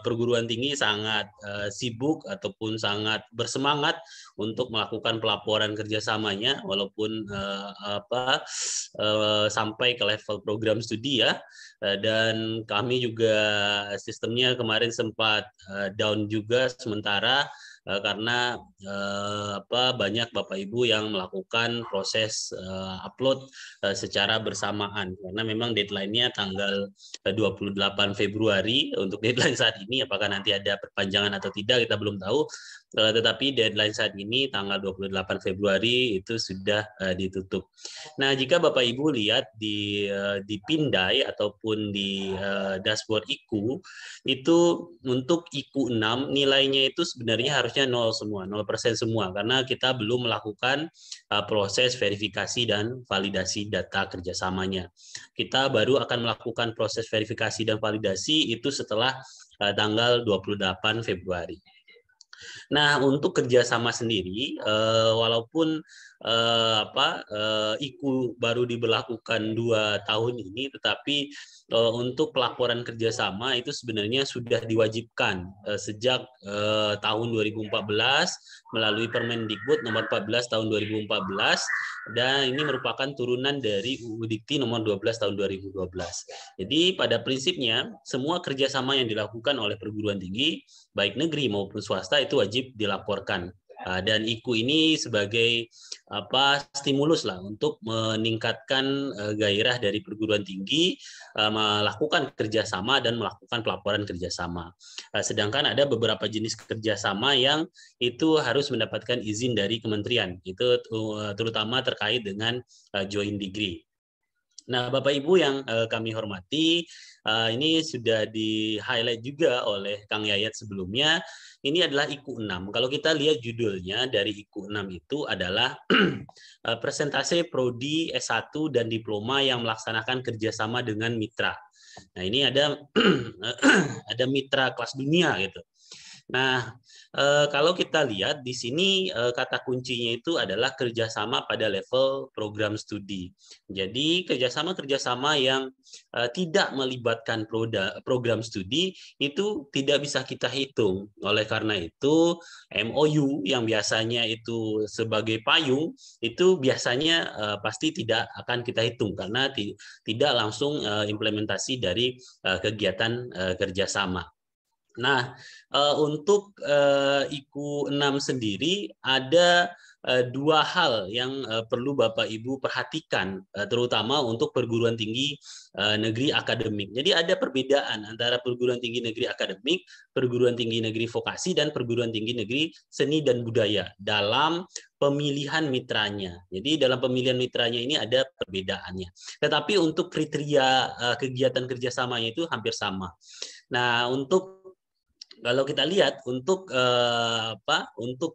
perguruan tinggi sangat sibuk ataupun sangat bersemangat untuk melakukan pelaporan kerjasamanya, walaupun sampai ke level program studi ya, dan kami juga sistemnya kemarin sempat down juga sementara. Karena banyak Bapak Ibu yang melakukan proses upload secara bersamaan karena memang deadline-nya tanggal 28 Februari untuk deadline saat ini. Apakah nanti ada perpanjangan atau tidak kita belum tahu, tetapi deadline saat ini tanggal 28 Februari itu sudah ditutup. Nah, jika Bapak Ibu lihat di Pindai ataupun di dashboard IKU itu untuk IKU 6 nilainya itu sebenarnya harusnya 0 semua, 0% semua, karena kita belum melakukan proses verifikasi dan validasi data kerjasamanya. Kita baru akan melakukan proses verifikasi dan validasi itu setelah tanggal 28 Februari. Nah, untuk kerjasama sendiri, walaupun IKU baru diberlakukan 2 tahun ini, tetapi untuk pelaporan kerjasama itu sebenarnya sudah diwajibkan sejak tahun 2014 melalui Permendikbud nomor 14 tahun 2014, dan ini merupakan turunan dari UU Dikti nomor 12 tahun 2012. Jadi pada prinsipnya semua kerjasama yang dilakukan oleh perguruan tinggi baik negeri maupun swasta itu wajib dilaporkan. Dan IKU ini sebagai stimulus lah untuk meningkatkan gairah dari perguruan tinggi melakukan kerjasama dan melakukan pelaporan kerjasama. Sedangkan ada beberapa jenis kerjasama yang itu harus mendapatkan izin dari kementerian, itu terutama terkait dengan joint degree. Nah, Bapak Ibu yang kami hormati, ini sudah di-highlight juga oleh Kang Yayat sebelumnya. Ini adalah IKU 6. Kalau kita lihat judulnya dari IKU 6 itu adalah presentase prodi S1 dan diploma yang melaksanakan kerjasama dengan mitra. Nah, ini ada ada mitra kelas dunia gitu. Nah, kalau kita lihat di sini kata kuncinya itu adalah kerjasama pada level program studi. Jadi kerjasama yang tidak melibatkan program studi itu tidak bisa kita hitung. Oleh karena itu MOU yang biasanya itu sebagai payung itu biasanya pasti tidak akan kita hitung karena tidak langsung implementasi dari kegiatan kerjasama. Nah, untuk IKU 6 sendiri ada 2 hal yang perlu Bapak Ibu perhatikan, terutama untuk perguruan tinggi negeri akademik. Jadi ada perbedaan antara perguruan tinggi negeri akademik, perguruan tinggi negeri vokasi, dan perguruan tinggi negeri seni dan budaya dalam pemilihan mitranya. Jadi dalam pemilihan mitranya ini ada perbedaannya. Tetapi untuk kriteria kegiatan kerjasamanya itu hampir sama. Nah, kalau kita lihat untuk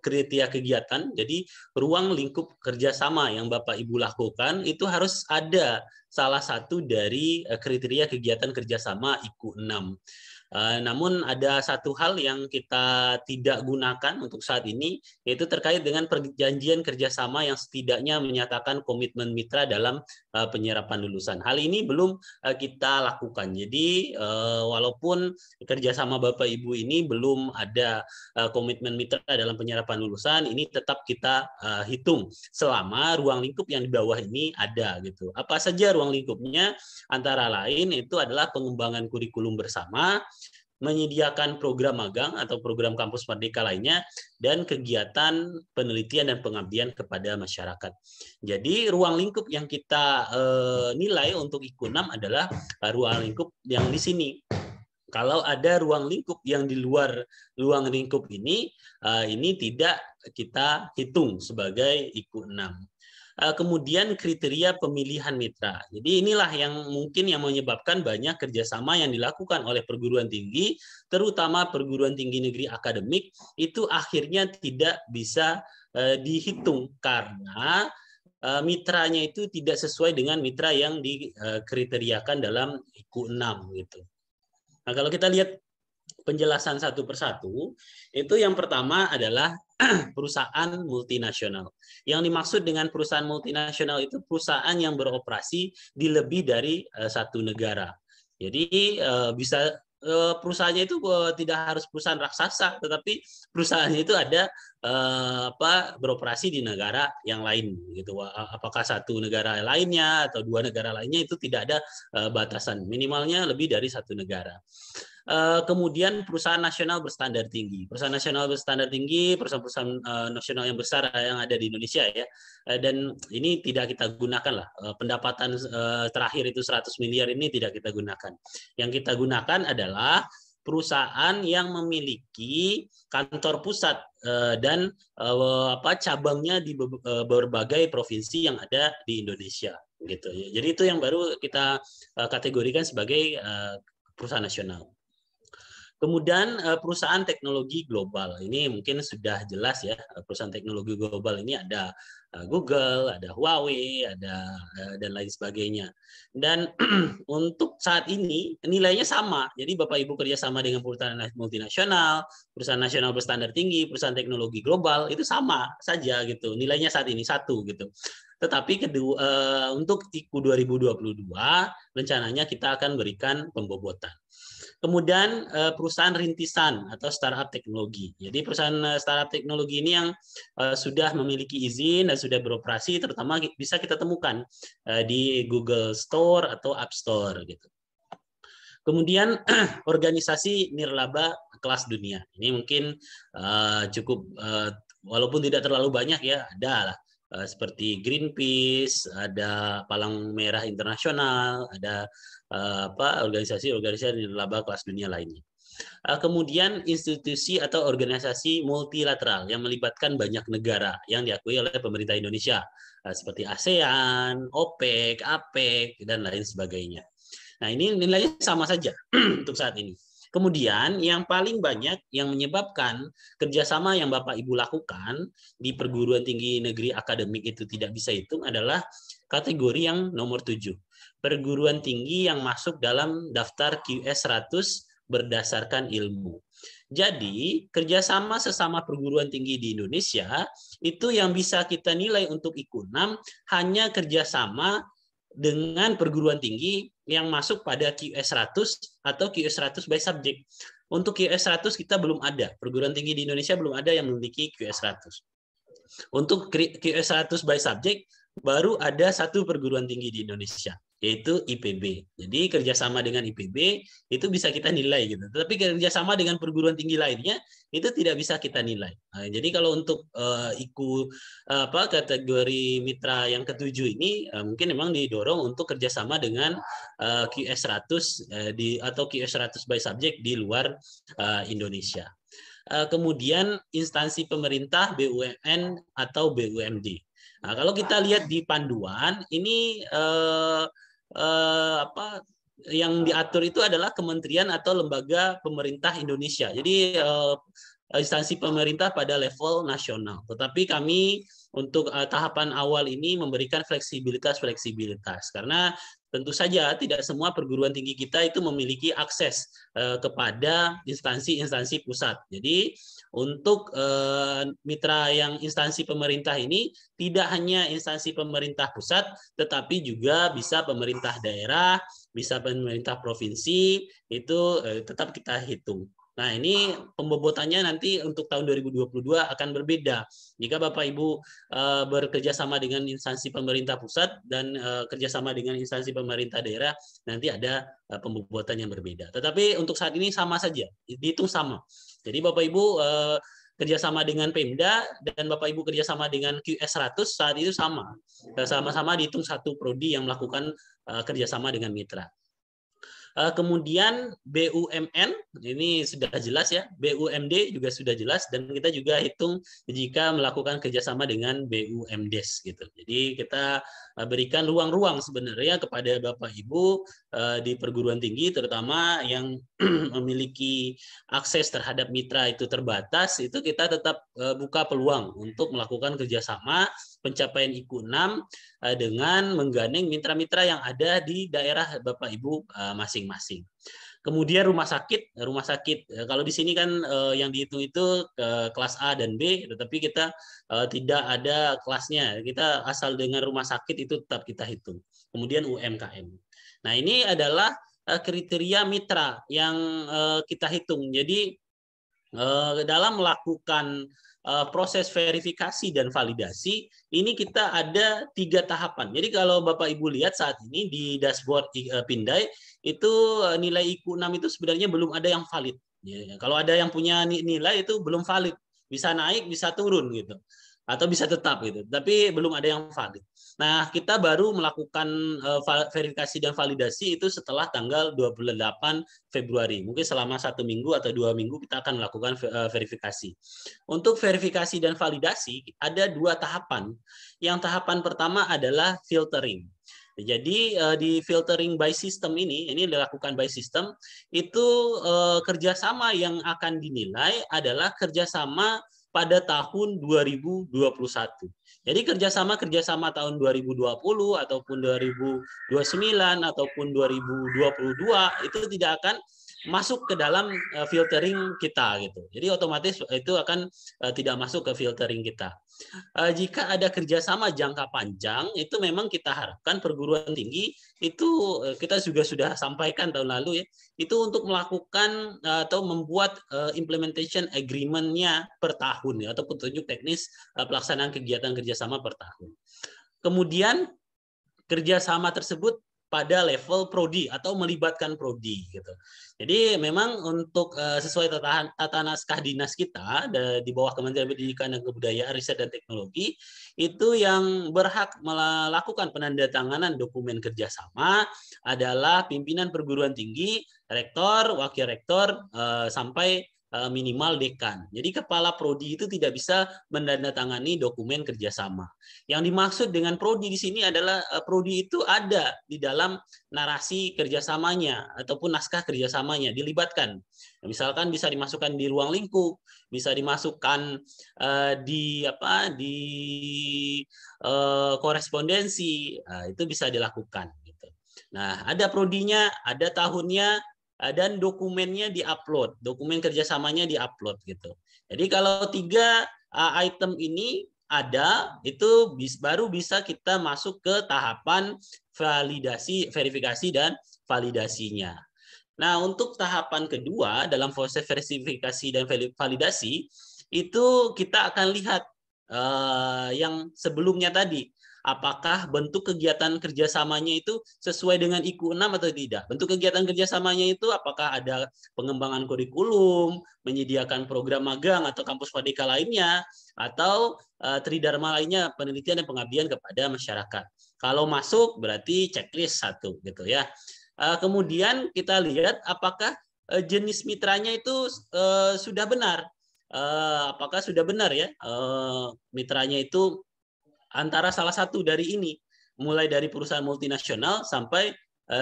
kriteria kegiatan, jadi ruang lingkup kerjasama yang Bapak Ibu lakukan itu harus ada salah satu dari kriteria kegiatan kerjasama IKU 6. Namun ada satu hal yang kita tidak gunakan untuk saat ini, yaitu terkait dengan perjanjian kerjasama yang setidaknya menyatakan komitmen mitra dalam penyerapan lulusan. Hal ini belum kita lakukan. Jadi walaupun kerjasama Bapak Ibu ini belum ada komitmen mitra dalam penyerapan lulusan, ini tetap kita hitung selama ruang lingkup yang di bawah ini ada gitu. Apa saja ruang lingkupnya? Antara lain itu adalah pengembangan kurikulum bersama, menyediakan program magang atau program kampus merdeka lainnya, dan kegiatan penelitian dan pengabdian kepada masyarakat. Jadi ruang lingkup yang kita nilai untuk IKU 6 adalah ruang lingkup yang di sini. Kalau ada ruang lingkup yang di luar ruang lingkup ini tidak kita hitung sebagai IKU 6. Kemudian kriteria pemilihan mitra. Jadi inilah yang mungkin yang menyebabkan banyak kerjasama yang dilakukan oleh perguruan tinggi, terutama perguruan tinggi negeri akademik, itu akhirnya tidak bisa dihitung karena mitranya itu tidak sesuai dengan mitra yang dikriteriakan dalam IKU 6 gitu. Nah, kalau kita lihat penjelasan satu persatu, itu yang pertama adalah perusahaan multinasional. Yang dimaksud dengan perusahaan multinasional itu perusahaan yang beroperasi di lebih dari satu negara. Jadi bisa perusahaannya itu tidak harus perusahaan raksasa, tetapi perusahaannya itu ada beroperasi di negara yang lain gitu. Apakah satu negara lainnya atau 2 negara lainnya itu tidak ada batasan, minimalnya lebih dari satu negara. Kemudian perusahaan nasional berstandar tinggi. Perusahaan nasional berstandar tinggi, perusahaan-perusahaan nasional yang besar yang ada di Indonesia ya. Dan ini tidak kita gunakan lah. Pendapatan terakhir itu 100 miliar ini tidak kita gunakan. Yang kita gunakan adalah perusahaan yang memiliki kantor pusat dan cabangnya di berbagai provinsi yang ada di Indonesia gitu. Jadi itu yang baru kita kategorikan sebagai perusahaan nasional. Kemudian perusahaan teknologi global. Ini mungkin sudah jelas ya, perusahaan teknologi global ini ada Google, ada Huawei, ada dan lain sebagainya. Dan untuk saat ini nilainya sama. Jadi Bapak Ibu kerjasama dengan perusahaan multinasional, perusahaan nasional berstandar tinggi, perusahaan teknologi global itu sama saja gitu. Nilainya saat ini satu gitu. Tetapi kedua untuk IKU 2022 rencananya kita akan berikan pembobotan. Kemudian perusahaan rintisan atau startup teknologi. Jadi perusahaan startup teknologi ini yang sudah memiliki izin dan sudah beroperasi, terutama bisa kita temukan di Google Store atau App Store gitu. Kemudian organisasi nirlaba kelas dunia. Ini mungkin cukup walaupun tidak terlalu banyak ya, ada lah. Seperti Greenpeace, ada Palang Merah Internasional, ada organisasi-organisasi nirlaba kelas dunia lainnya. Kemudian institusi atau organisasi multilateral yang melibatkan banyak negara yang diakui oleh pemerintah Indonesia, seperti ASEAN, OPEC, APEC, dan lain sebagainya. Nah, ini nilainya sama saja untuk saat ini. Kemudian yang paling banyak yang menyebabkan kerjasama yang Bapak Ibu lakukan di perguruan tinggi negeri akademik itu tidak bisa hitung adalah kategori yang nomor 7. Perguruan tinggi yang masuk dalam daftar QS 100 berdasarkan ilmu. Jadi kerjasama sesama perguruan tinggi di Indonesia itu yang bisa kita nilai untuk IKU 6 hanya kerjasama dengan perguruan tinggi yang masuk pada QS 100 atau QS 100 by subject. Untuk QS 100 kita belum ada. Perguruan tinggi di Indonesia belum ada yang memiliki QS 100. Untuk QS 100 by subject baru ada satu perguruan tinggi di Indonesia, yaitu IPB. Jadi kerjasama dengan IPB itu bisa kita nilai gitu. Tapi kerjasama dengan perguruan tinggi lainnya itu tidak bisa kita nilai. Nah, jadi kalau untuk IKU kategori mitra yang ketujuh ini mungkin memang didorong untuk kerjasama dengan QS 100 atau QS 100 by subject di luar Indonesia. Kemudian instansi pemerintah, BUMN atau BUMD. Nah, kalau kita lihat di panduan ini yang diatur itu adalah kementerian atau lembaga pemerintah Indonesia. Jadi instansi pemerintah pada level nasional. Tetapi kami untuk tahapan awal ini memberikan fleksibilitas karena tentu saja tidak semua perguruan tinggi kita itu memiliki akses kepada instansi-instansi pusat. Jadi untuk mitra yang instansi pemerintah ini tidak hanya instansi pemerintah pusat, tetapi juga bisa pemerintah daerah, bisa pemerintah provinsi, itu tetap kita hitung. Nah, ini pembobotannya nanti untuk tahun 2022 akan berbeda. Jika Bapak Ibu bekerja sama dengan instansi pemerintah pusat dan kerjasama dengan instansi pemerintah daerah, nanti ada pembobotan yang berbeda. Tetapi untuk saat ini sama saja, dihitung sama. Jadi Bapak Ibu kerjasama dengan Pemda dan Bapak Ibu kerjasama dengan QS 100 saat itu sama. Sama-sama dihitung satu prodi yang melakukan kerjasama dengan mitra. Kemudian BUMN, ini sudah jelas ya, BUMD juga sudah jelas, dan kita juga hitung jika melakukan kerjasama dengan BUMDes gitu. Jadi kita berikan ruang-ruang sebenarnya kepada Bapak Ibu di perguruan tinggi, terutama yang memiliki akses terhadap mitra itu terbatas, itu kita tetap buka peluang untuk melakukan kerjasama pencapaian IKU 6 dengan menggandeng mitra-mitra yang ada di daerah Bapak Ibu masing-masing. Kemudian rumah sakit kalau di sini kan yang dihitung itu kelas A dan B, tetapi kita tidak ada kelasnya. Kita asal dengan rumah sakit itu tetap kita hitung. Kemudian UMKM. Nah, ini adalah kriteria mitra yang kita hitung. Jadi dalam melakukan proses verifikasi dan validasi, ini kita ada 3 tahapan. Jadi kalau Bapak Ibu lihat saat ini di dashboard Pindai, itu nilai IKU 6 itu sebenarnya belum ada yang valid. Ya, kalau ada yang punya nilai itu belum valid. Bisa naik, bisa turun gitu. Atau bisa tetap gitu. Tapi belum ada yang valid. Nah, kita baru melakukan verifikasi dan validasi itu setelah tanggal 28 Februari. Mungkin selama 1 minggu atau 2 minggu kita akan melakukan verifikasi. Untuk verifikasi dan validasi ada 2 tahapan. Yang tahapan pertama adalah filtering. Jadi di filtering by system ini dilakukan by system, itu kerjasama yang akan dinilai adalah kerjasama pada tahun 2021. Jadi kerjasama tahun 2020 ataupun 2029 ataupun 2022 itu tidak akan masuk ke dalam filtering kita gitu. Jadi otomatis itu akan tidak masuk ke filtering kita. Jika ada kerjasama jangka panjang, itu memang kita harapkan perguruan tinggi itu kita juga sudah sampaikan tahun lalu ya, itu untuk melakukan atau membuat implementation agreement-nya per tahun ya, atau petunjuk teknis pelaksanaan kegiatan kerjasama per tahun. Kemudian kerjasama tersebut pada level prodi atau melibatkan prodi gitu. Jadi memang untuk sesuai tata naskah dinas kita di bawah Kementerian Pendidikan dan Kebudayaan, Riset dan Teknologi, itu yang berhak melakukan penandatanganan dokumen kerjasama adalah pimpinan perguruan tinggi, rektor, wakil rektor, sampai minimal dekan. Jadi kepala prodi itu tidak bisa menandatangani dokumen kerjasama. Yang dimaksud dengan prodi di sini adalah prodi itu ada di dalam narasi kerjasamanya ataupun naskah kerjasamanya, dilibatkan. Misalkan bisa dimasukkan di ruang lingkup, bisa dimasukkan di korespondensi, itu bisa dilakukan. Gitu. Nah, ada prodinya, ada tahunnya, dan dokumennya diupload, dokumen kerjasamanya diupload gitu. Jadi kalau 3 item ini ada, itu baru bisa kita masuk ke tahapan validasi, verifikasi dan validasinya. Nah, untuk tahapan kedua dalam proses verifikasi dan validasi itu kita akan lihat yang sebelumnya tadi. Apakah bentuk kegiatan kerjasamanya itu sesuai dengan IKU 6 atau tidak? Bentuk kegiatan kerjasamanya itu apakah ada pengembangan kurikulum, menyediakan program magang atau kampus merdeka lainnya, atau tridharma lainnya, penelitian dan pengabdian kepada masyarakat. Kalau masuk berarti checklist 1 gitu ya. Kemudian kita lihat apakah jenis mitranya itu sudah benar. Apakah sudah benar ya mitranya itu antara salah satu dari ini, mulai dari perusahaan multinasional sampai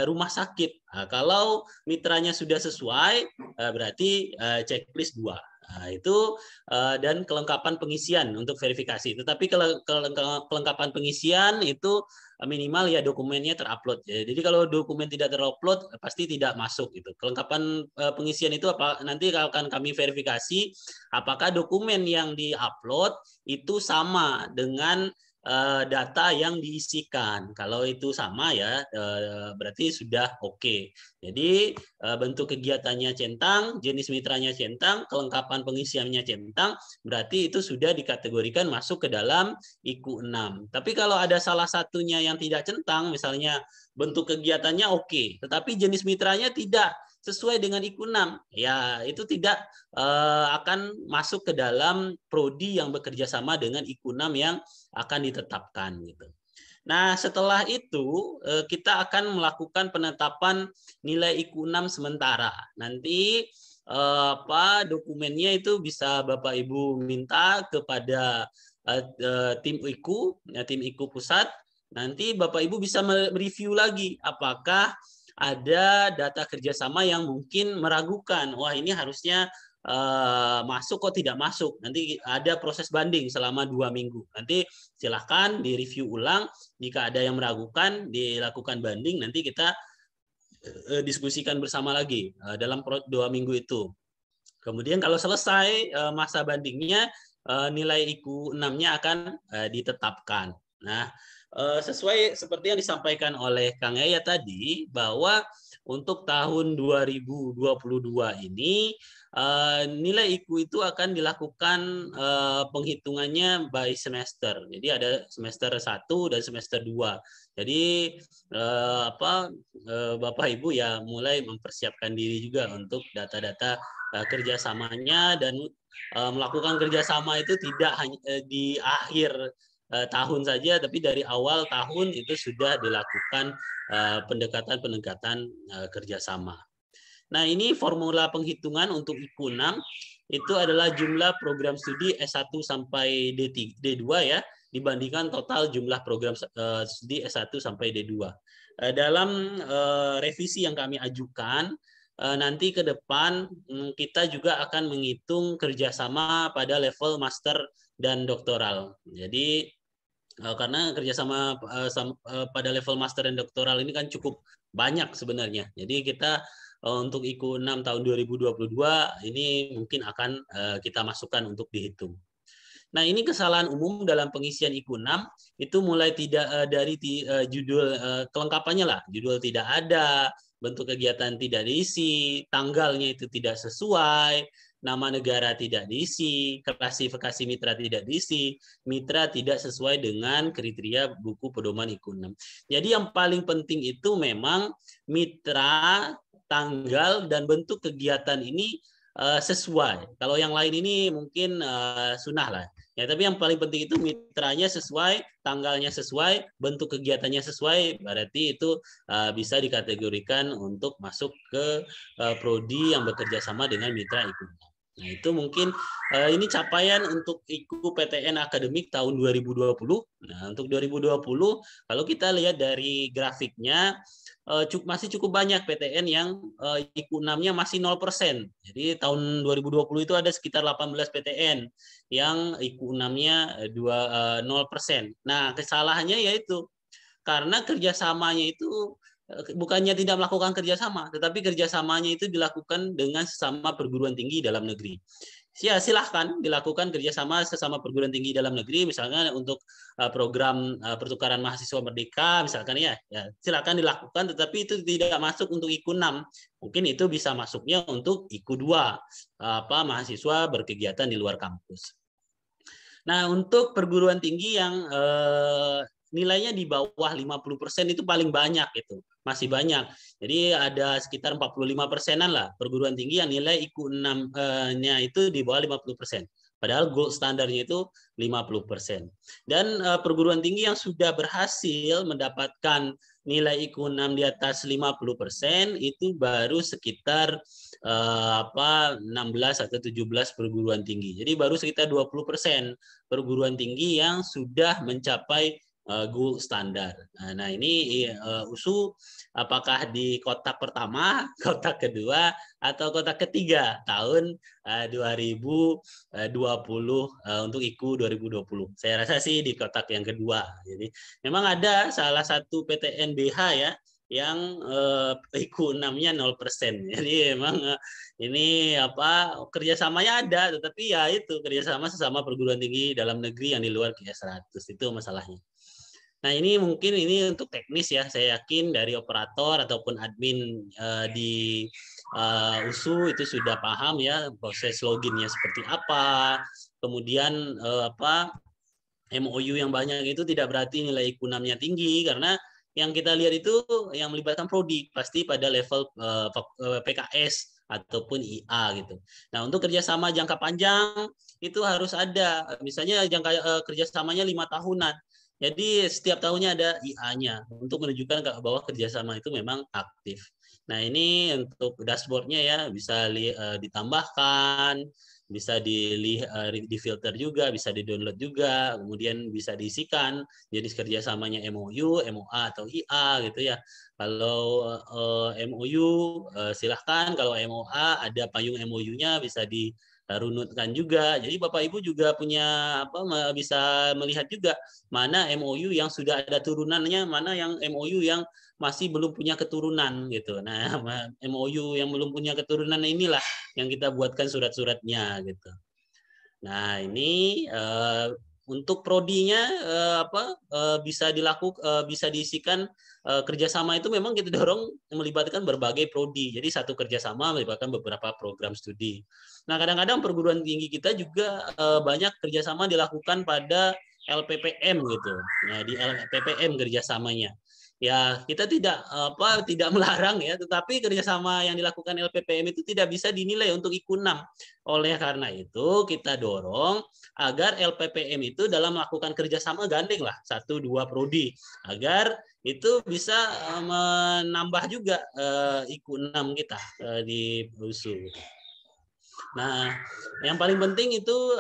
rumah sakit. Nah, kalau mitranya sudah sesuai, berarti checklist 2. Nah, itu dan kelengkapan pengisian untuk verifikasi. Tetapi kelengkapan pengisian itu minimal ya dokumennya terupload. Jadi kalau dokumen tidak terupload pasti tidak masuk itu. Kelengkapan pengisian itu nanti akan kami verifikasi apakah dokumen yang diupload itu sama dengan data yang diisikan. Kalau itu sama ya berarti sudah oke. Jadi bentuk kegiatannya centang, jenis mitranya centang, kelengkapan pengisiannya centang, berarti itu sudah dikategorikan masuk ke dalam IKU 6. Tapi kalau ada salah satunya yang tidak centang, misalnya bentuk kegiatannya oke, tetapi jenis mitranya tidak sesuai dengan IKU 6, ya itu tidak akan masuk ke dalam prodi yang bekerja sama dengan IKU 6 yang akan ditetapkan gitu. Nah, setelah itu kita akan melakukan penetapan nilai IKU 6 sementara. Nanti dokumennya itu bisa Bapak Ibu minta kepada tim IKU pusat. Nanti Bapak Ibu bisa mereview lagi apakah ada data kerjasama yang mungkin meragukan. Wah, ini harusnya masuk kok tidak masuk. Nanti ada proses banding selama 2 minggu. Nanti silahkan direview ulang. Jika ada yang meragukan, dilakukan banding. Nanti kita diskusikan bersama lagi dalam 2 minggu itu. Kemudian kalau selesai masa bandingnya, nilai IKU 6-nya akan ditetapkan. Nah, sesuai seperti yang disampaikan oleh Kang Yaya tadi, bahwa untuk tahun 2022 ini nilai IKU itu akan dilakukan penghitungannya by semester. Jadi ada semester 1 dan semester 2. Jadi Bapak Ibu ya mulai mempersiapkan diri juga untuk data-data kerjasamanya dan melakukan kerjasama itu tidak hanya di akhir tahun saja, tapi dari awal tahun itu sudah dilakukan pendekatan kerjasama. Nah, ini formula penghitungan untuk IKU 6 itu adalah jumlah program studi S1 sampai D2 ya, dibandingkan total jumlah program studi S1 sampai D2. Dalam revisi yang kami ajukan, nanti ke depan kita juga akan menghitung kerjasama pada level master dan doktoral. Jadi karena kerjasama pada level master dan doktoral ini kan cukup banyak sebenarnya. Jadi kita untuk IKU 6 tahun 2022 ini mungkin akan kita masukkan untuk dihitung. Nah, ini kesalahan umum dalam pengisian IKU 6 itu mulai tidak dari judul kelengkapannya lah. Judul tidak ada, bentuk kegiatan tidak diisi, tanggalnya itu tidak sesuai, nama negara tidak diisi, klasifikasi mitra tidak diisi, mitra tidak sesuai dengan kriteria buku pedoman IKU 6. Jadi yang paling penting itu memang mitra, tanggal, dan bentuk kegiatan ini sesuai. Kalau yang lain ini mungkin sunnah lah. Ya, tapi yang paling penting itu mitranya sesuai, tanggalnya sesuai, bentuk kegiatannya sesuai, berarti itu bisa dikategorikan untuk masuk ke prodi yang bekerja sama dengan mitra IKU. Nah, itu mungkin ini capaian untuk IKU PTN akademik tahun 2020. Nah, untuk 2020 kalau kita lihat dari grafiknya masih cukup banyak PTN yang IKU 6-nya masih 0%. Jadi tahun 2020 itu ada sekitar 18 PTN yang IKU 6-nya 0%. Nah, kesalahannya yaitu karena kerjasamanya itu bukannya tidak melakukan kerjasama, tetapi kerjasamanya itu dilakukan dengan sesama perguruan tinggi dalam negeri. Ya, silahkan dilakukan kerjasama sesama perguruan tinggi dalam negeri, misalnya untuk program pertukaran mahasiswa merdeka, misalkan ya silahkan dilakukan, tetapi itu tidak masuk untuk IKU 6. Mungkin itu bisa masuknya untuk IKU 2, mahasiswa berkegiatan di luar kampus. Nah, untuk perguruan tinggi yang nilainya di bawah 50% itu paling banyak itu. Masih banyak. Jadi ada sekitar 45%-an lah perguruan tinggi yang nilai IKU 6-nya itu di bawah 50%. Padahal gold standarnya itu 50%. Dan perguruan tinggi yang sudah berhasil mendapatkan nilai IKU 6 di atas 50% itu baru sekitar 16 atau 17 perguruan tinggi. Jadi baru sekitar 20% perguruan tinggi yang sudah mencapai gold standar. Nah, ini USU apakah di kotak pertama, kotak kedua, atau kotak ketiga tahun 2020 untuk IKU 2020. Saya rasa sih di kotak yang kedua. Jadi memang ada salah satu PTN BH ya yang IKU 6-nya 0%. Jadi memang ini kerjasamanya ada, tetapi ya itu kerjasama sesama perguruan tinggi dalam negeri yang di luar QS 100 itu masalahnya. Nah, ini mungkin ini untuk teknis ya. Saya yakin dari operator ataupun admin di USU itu sudah paham ya proses loginnya seperti apa. Kemudian MOU yang banyak itu tidak berarti nilai IKU 6-nya tinggi, karena yang kita lihat itu yang melibatkan prodi pasti pada level PKS ataupun IA gitu. Nah, untuk kerjasama jangka panjang itu harus ada, misalnya kerjasamanya 5 tahunan. Jadi setiap tahunnya ada IA-nya untuk menunjukkan bahwa kerjasama itu memang aktif. Nah, ini untuk dashboardnya ya bisa ditambahkan, bisa di-filter juga, bisa di-download juga, kemudian bisa diisikan jenis kerjasamanya MOU, MOA atau IA gitu ya. Kalau MOU silahkan, kalau MOA ada payung MOU-nya bisa dirunutkan juga. Jadi Bapak Ibu juga punya bisa melihat juga mana MOU yang sudah ada turunannya, mana yang MOU yang masih belum punya keturunan gitu. Nah, MOU yang belum punya keturunan inilah yang kita buatkan surat-suratnya gitu. Nah, ini untuk prodinya bisa diisikan kerjasama itu memang kita dorong melibatkan berbagai prodi. Jadi satu kerjasama melibatkan beberapa program studi. Nah, kadang-kadang perguruan tinggi kita juga banyak kerjasama dilakukan pada LPPM gitu. Nah, di LPPM kerjasamanya. Ya, kita tidak melarang ya, tetapi kerjasama yang dilakukan LPPM itu tidak bisa dinilai untuk IKU 6. Oleh karena itu, kita dorong agar LPPM itu dalam melakukan kerjasama gandeng lah 1-2 prodi, agar itu bisa menambah juga IKU 6 kita di USU. Nah, yang paling penting itu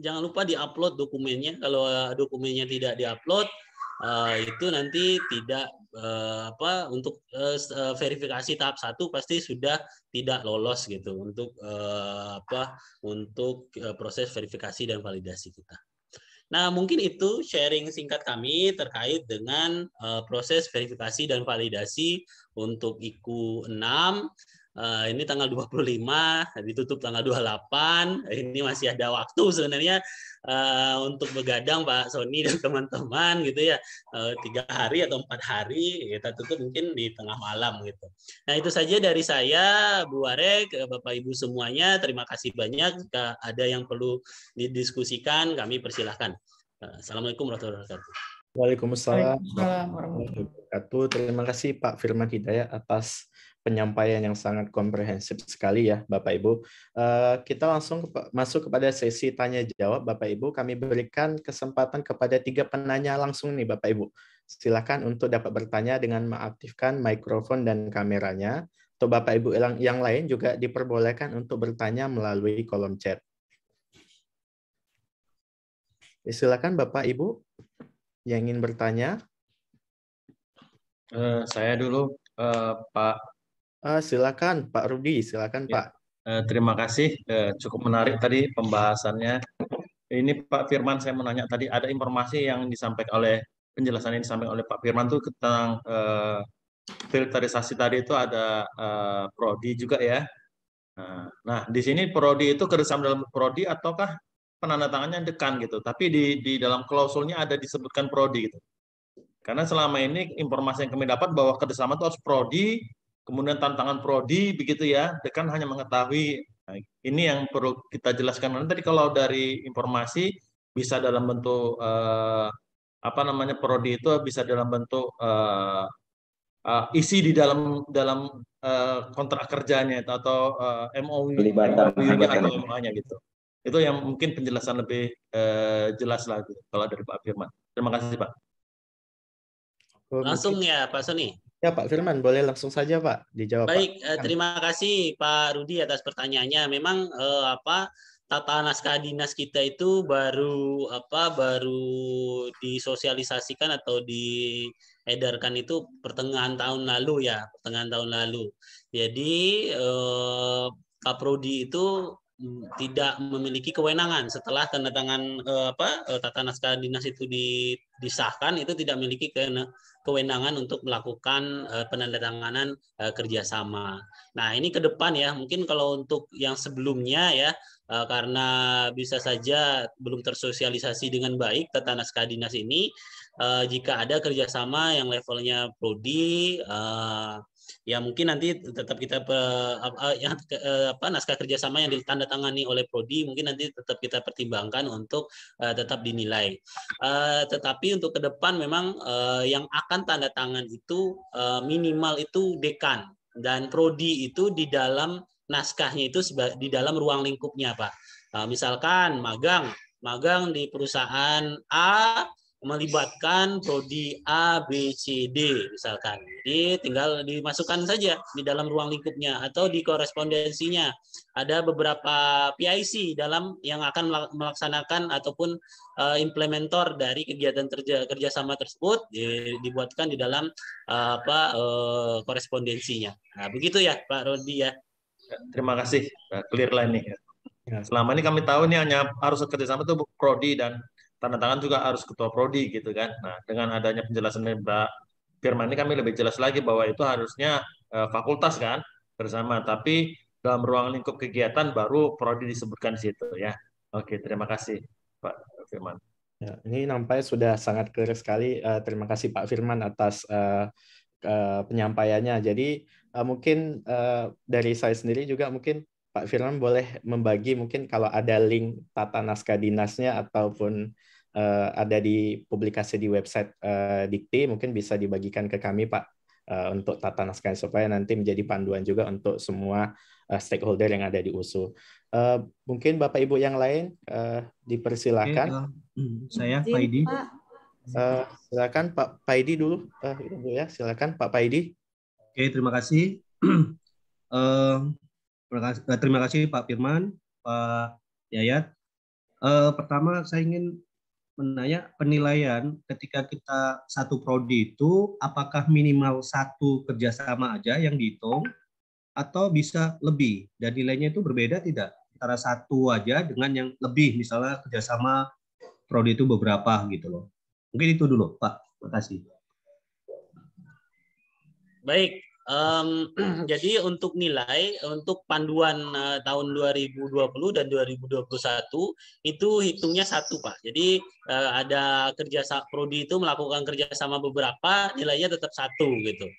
jangan lupa diupload dokumennya. Kalau dokumennya tidak diupload, itu nanti tidak untuk verifikasi tahap 1 pasti sudah tidak lolos gitu untuk proses verifikasi dan validasi kita. Nah, mungkin itu sharing singkat kami terkait dengan proses verifikasi dan validasi untuk IKU 6. Ini tanggal 25, ditutup tanggal 28. Ini masih ada waktu sebenarnya untuk begadang Pak Sony dan teman-teman gitu ya. 3 hari atau 4 hari, kita tutup mungkin di tengah malam gitu. Nah, itu saja dari saya, Bu Warek, Bapak Ibu semuanya. Terima kasih banyak. Jika ada yang perlu didiskusikan, kami persilahkan. Assalamualaikum warahmatullahi wabarakatuh. Waalaikumsalam Waalaikumsalam warahmatullahi wabarakatuh. Terima kasih Pak Firman Hidayat atas penyampaian yang sangat komprehensif sekali ya Bapak Ibu. Kita langsung masuk kepada sesi tanya jawab Bapak Ibu. Kami berikan kesempatan kepada 3 penanya langsung nih Bapak Ibu. Silakan untuk dapat bertanya dengan mengaktifkan mikrofon dan kameranya. Untuk Bapak Ibu yang lain juga diperbolehkan untuk bertanya melalui kolom chat. Silakan Bapak Ibu yang ingin bertanya. Saya dulu Pak. Silakan Pak Rudi, silakan Ya. Pak. Terima kasih, cukup menarik tadi pembahasannya. Ini Pak Firman, saya mau nanya tadi ada informasi yang disampaikan oleh penjelasan yang disampaikan oleh Pak Firman tuh tentang filterisasi tadi itu ada prodi juga ya. Nah, di sini prodi itu kerjasama dalam prodi ataukah penandatangannya dekan gitu. Tapi di dalam klausulnya ada disebutkan prodi gitu. Karena selama ini informasi yang kami dapat bahwa kerjasama itu harus prodi, kemudian tantangan prodi begitu ya. Dekan hanya mengetahui. Nah, ini yang perlu kita jelaskan. Nanti tadi kalau dari informasi bisa dalam bentuk prodi itu bisa dalam bentuk isi di dalam kontrak kerjanya atau MOU-nya atau MOA-nya gitu. Itu yang mungkin penjelasan lebih jelas lagi kalau dari Pak Firman. Terima kasih Pak. Langsung ya Pak Sony. Ya Pak Firman, boleh langsung saja Pak dijawab. Baik, Pak. Terima kasih Pak Rudi atas pertanyaannya. Memang tata naskah dinas kita itu baru disosialisasikan atau diedarkan itu pertengahan tahun lalu ya, Jadi Kaprodi itu tidak memiliki kewenangan setelah tanda tangan tata naskah dinas itu disahkan, itu tidak memiliki kewenangan untuk melakukan penandatanganan kerjasama. Nah, ini ke depan ya, mungkin kalau untuk yang sebelumnya ya, karena bisa saja belum tersosialisasi dengan baik tata naskah dinas ini, jika ada kerjasama yang levelnya prodi, ya mungkin nanti tetap kita naskah kerjasama yang ditandatangani oleh prodi mungkin nanti tetap kita pertimbangkan untuk tetap dinilai. Tetapi untuk ke depan memang yang akan tanda tangan itu minimal itu dekan dan prodi itu di dalam naskahnya itu di dalam ruang lingkupnya Pak. Misalkan magang di perusahaan A melibatkan prodi A, B, C, D misalkan. Jadi tinggal dimasukkan saja di dalam ruang lingkupnya atau di korespondensinya. Ada beberapa PIC dalam yang akan melaksanakan ataupun implementor dari kegiatan kerjasama tersebut dibuatkan di dalam korespondensinya. Nah, begitu ya Pak Rodi ya. Terima kasih, clear line nih. Selama ini kami tahu ini hanya harus kerjasama itu prodi dan tanda tangan juga harus ketua prodi gitu kan. Nah, dengan adanya penjelasan dari Mbak Firman ini kami lebih jelas lagi bahwa itu harusnya fakultas kan bersama, tapi dalam ruang lingkup kegiatan baru prodi disebutkan di situ ya. Oke, terima kasih Pak Firman. Ya, ini nampaknya sudah sangat clear sekali. Terima kasih Pak Firman atas penyampaiannya. Jadi mungkin dari saya sendiri juga mungkin Pak Firman boleh membagi mungkin kalau ada link tata naskah dinasnya ataupun ada di publikasi di website Dikti, mungkin bisa dibagikan ke kami Pak untuk tata naskah supaya nanti menjadi panduan juga untuk semua stakeholder yang ada di USU. Mungkin Bapak Ibu yang lain dipersilakan. Saya Paidi. Silakan Pak Paidi dulu, Ibu ya. Silakan Pak Paidi. Oke, terima kasih. Terima kasih Pak Firman, Pak Yayat. Pertama saya ingin menanya penilaian ketika kita satu prodi itu apakah minimal satu kerjasama aja yang dihitung atau bisa lebih dan nilainya itu berbeda tidak antara satu aja dengan yang lebih misalnya kerjasama prodi itu beberapa gitu loh. Mungkin itu dulu Pak. Terima kasih. Baik, jadi untuk nilai untuk panduan tahun 2020 dan 2021 itu hitungnya satu Pak. Jadi ada kerjasama prodi itu melakukan kerjasama beberapa, nilainya tetap satu gitu.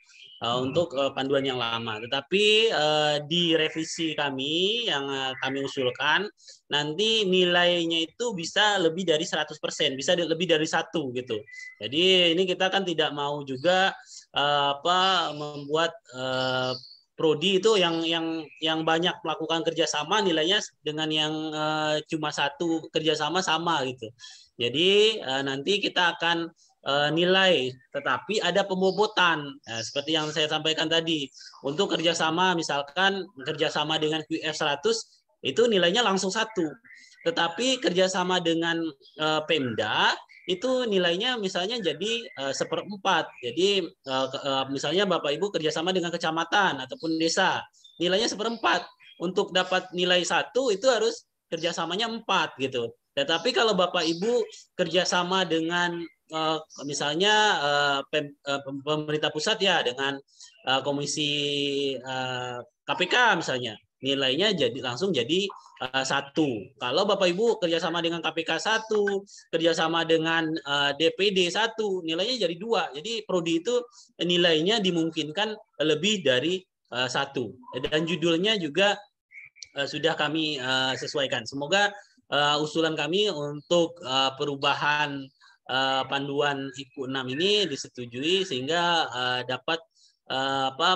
Untuk panduan yang lama. Tetapi di revisi kami yang kami usulkan nanti nilainya itu bisa lebih dari 100%, bisa lebih dari satu gitu. Jadi ini kita kan tidak mau juga membuat prodi itu yang banyak melakukan kerjasama nilainya dengan yang cuma satu kerjasama sama gitu. Jadi nanti kita akan nilai, tetapi ada pembobotan seperti yang saya sampaikan tadi. Untuk kerjasama, misalkan kerjasama dengan QF 100 itu nilainya langsung satu, tetapi kerjasama dengan Pemda itu nilainya misalnya jadi 1/4. Jadi misalnya Bapak Ibu kerjasama dengan kecamatan ataupun desa, nilainya 1/4. Untuk dapat nilai 1 itu harus kerjasamanya 4 gitu. Tetapi kalau Bapak Ibu kerjasama dengan misalnya pemerintah pusat ya dengan komisi KPK misalnya, nilainya langsung jadi 1. Kalau Bapak Ibu kerjasama dengan KPK 1, kerjasama dengan DPD 1, nilainya jadi 2. Jadi prodi itu nilainya dimungkinkan lebih dari 1. Dan judulnya juga sudah kami sesuaikan. Semoga usulan kami untuk perubahan panduan IKU 6 ini disetujui sehingga dapat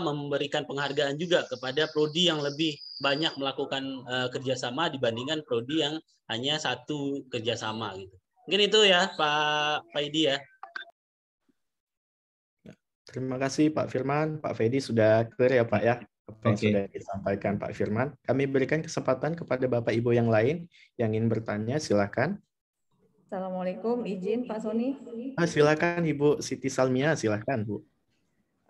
memberikan penghargaan juga kepada prodi yang lebih banyak melakukan kerjasama dibandingkan prodi yang hanya satu kerjasama gitu. Mungkin itu ya Pak Faidi ya. Terima kasih Pak Firman, Pak Faidi sudah clear ya Pak ya apa yang Oke. sudah disampaikan Pak Firman. Kami berikan kesempatan kepada Bapak Ibu yang lain yang ingin bertanya, silakan. Assalamualaikum, izin Pak Soni. Silakan Ibu Siti Salmia, silakan Bu.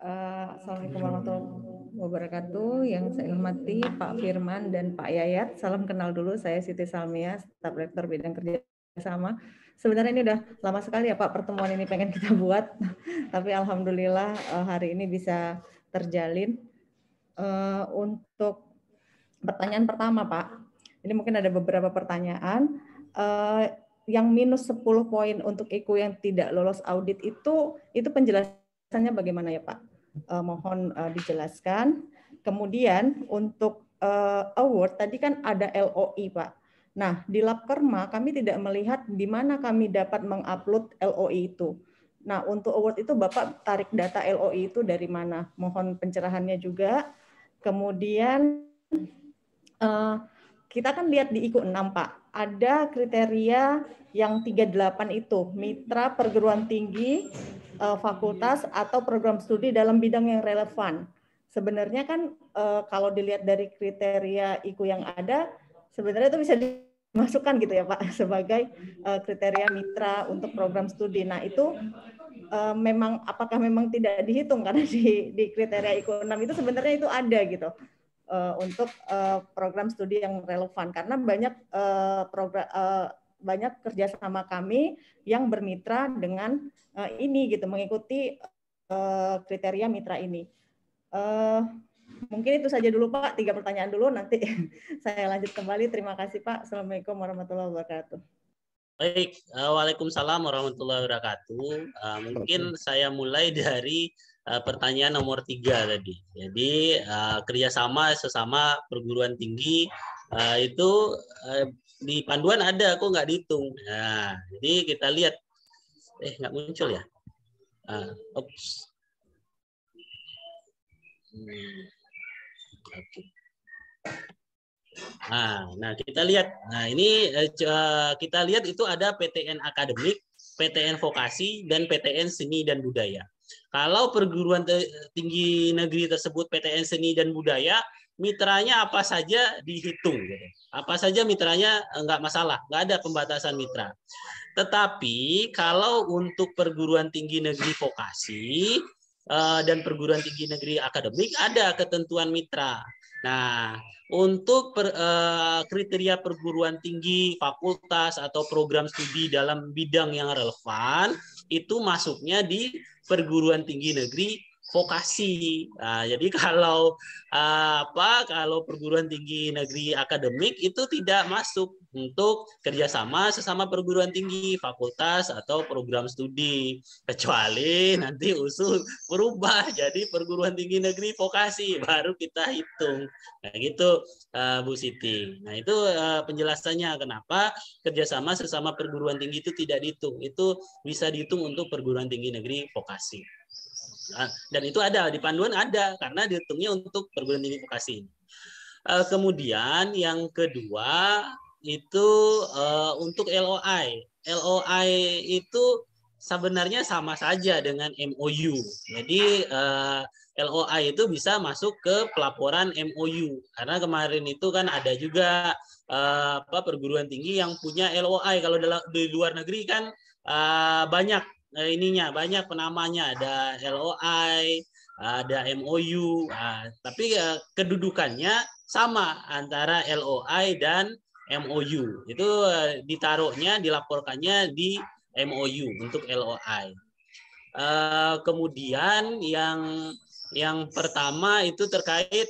Assalamualaikum warahmatullahi wabarakatuh. Yang saya hormati Pak Firman dan Pak Yayat. Salam kenal dulu, saya Siti Salmia, staf rektor bidang kerjasama. Sebenarnya ini udah lama sekali ya Pak pertemuan ini pengen kita buat, tapi alhamdulillah hari ini bisa terjalin. Untuk pertanyaan pertama Pak, ini mungkin ada beberapa pertanyaan. Yang minus 10 poin untuk IKU yang tidak lolos audit itu penjelasannya bagaimana ya Pak? Mohon dijelaskan. Kemudian untuk award tadi kan ada LOI Pak. Nah di Labkerma kami tidak melihat di mana kami dapat mengupload LOI itu. Nah untuk award itu Bapak tarik data LOI itu dari mana? Mohon pencerahannya juga. Kemudian kita kan lihat di IKU 6 Pak, ada kriteria yang 38 itu, mitra perguruan tinggi, fakultas, atau program studi dalam bidang yang relevan. Sebenarnya kan kalau dilihat dari kriteria IKU yang ada, sebenarnya itu bisa dimasukkan gitu ya Pak, sebagai kriteria mitra untuk program studi. Nah itu apakah memang tidak dihitung, karena di kriteria IKU 6 itu sebenarnya itu ada gitu. Untuk program studi yang relevan karena banyak kerjasama kami yang bermitra dengan ini gitu mengikuti kriteria mitra ini. Mungkin itu saja dulu Pak, 3 pertanyaan dulu nanti saya lanjut kembali. Terima kasih Pak. Assalamualaikum warahmatullahi wabarakatuh. Baik, waalaikumsalam warahmatullahi wabarakatuh. Mungkin saya mulai dari pertanyaan nomor 3 tadi. Jadi kerjasama sesama perguruan tinggi itu di panduan ada, kok nggak dihitung. Nah, jadi kita lihat, nggak muncul ya. Oke. Nah kita lihat. Nah ini kita lihat itu ada PTN akademik, PTN vokasi, dan PTN seni dan budaya. Kalau perguruan tinggi negeri tersebut PTN seni dan budaya, mitranya apa saja dihitung. Gitu. Apa saja mitranya nggak masalah, nggak ada pembatasan mitra. Tetapi kalau untuk perguruan tinggi negeri vokasi dan perguruan tinggi negeri akademik ada ketentuan mitra. Nah, untuk kriteria perguruan tinggi, fakultas atau program studi dalam bidang yang relevan itu masuknya di perguruan tinggi negeri vokasi. Nah, jadi kalau kalau perguruan tinggi negeri akademik itu tidak masuk untuk kerjasama sesama perguruan tinggi, fakultas atau program studi, kecuali nanti usul berubah jadi perguruan tinggi negeri vokasi, baru kita hitung. Nah, gitu Bu Siti. Nah, itu penjelasannya kenapa kerjasama sesama perguruan tinggi itu tidak dihitung. Itu bisa dihitung untuk perguruan tinggi negeri vokasi. Nah, dan itu ada di panduan ada karena dihitungnya untuk perguruan tinggi vokasi. Kemudian yang kedua itu untuk LOI. LOI itu sebenarnya sama saja dengan MOU. Jadi LOI itu bisa masuk ke pelaporan MOU karena kemarin itu kan ada juga perguruan tinggi yang punya LOI. Kalau di luar negeri kan banyak banyak penamanya, ada LOI, ada MOU, tapi kedudukannya sama antara LOI dan MOU. Itu ditaruhnya, dilaporkannya di MOU untuk LOI. Kemudian yang pertama itu terkait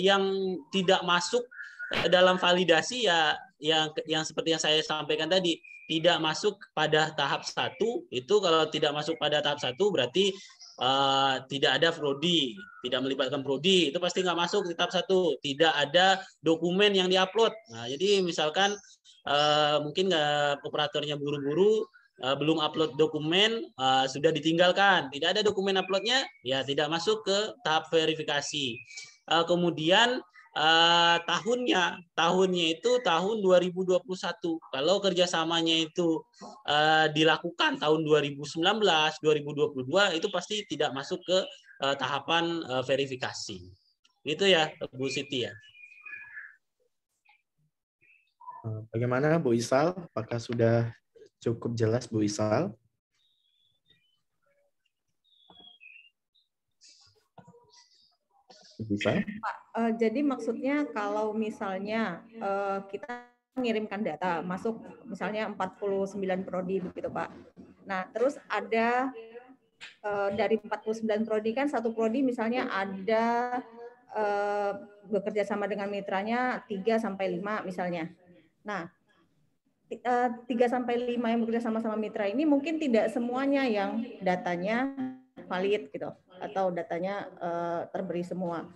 yang tidak masuk dalam validasi ya yang seperti yang saya sampaikan tadi, tidak masuk pada tahap 1 itu. Kalau tidak masuk pada tahap 1 berarti tidak ada prodi, tidak melibatkan prodi, itu pasti nggak masuk di tahap 1. Tidak ada dokumen yang diupload. Nah, jadi misalkan mungkin operatornya buru-buru belum upload dokumen, sudah ditinggalkan, tidak ada dokumen uploadnya, ya tidak masuk ke tahap verifikasi. Kemudian tahunnya itu tahun 2021. Kalau kerjasamanya itu dilakukan tahun 2019, 2022 itu pasti tidak masuk ke tahapan verifikasi. Itu ya Bu Siti ya. Bagaimana Bu Isal? Apakah sudah cukup jelas Bu Isal? Bisa? Pak, jadi maksudnya kalau misalnya kita mengirimkan data masuk misalnya 49 prodi begitu Pak. Nah, terus ada dari 49 prodi kan satu prodi misalnya ada bekerja sama dengan mitranya 3 sampai 5 misalnya. Nah, 3 sampai 5 yang bekerja sama mitra ini mungkin tidak semuanya yang datanya valid gitu atau datanya terberi semua.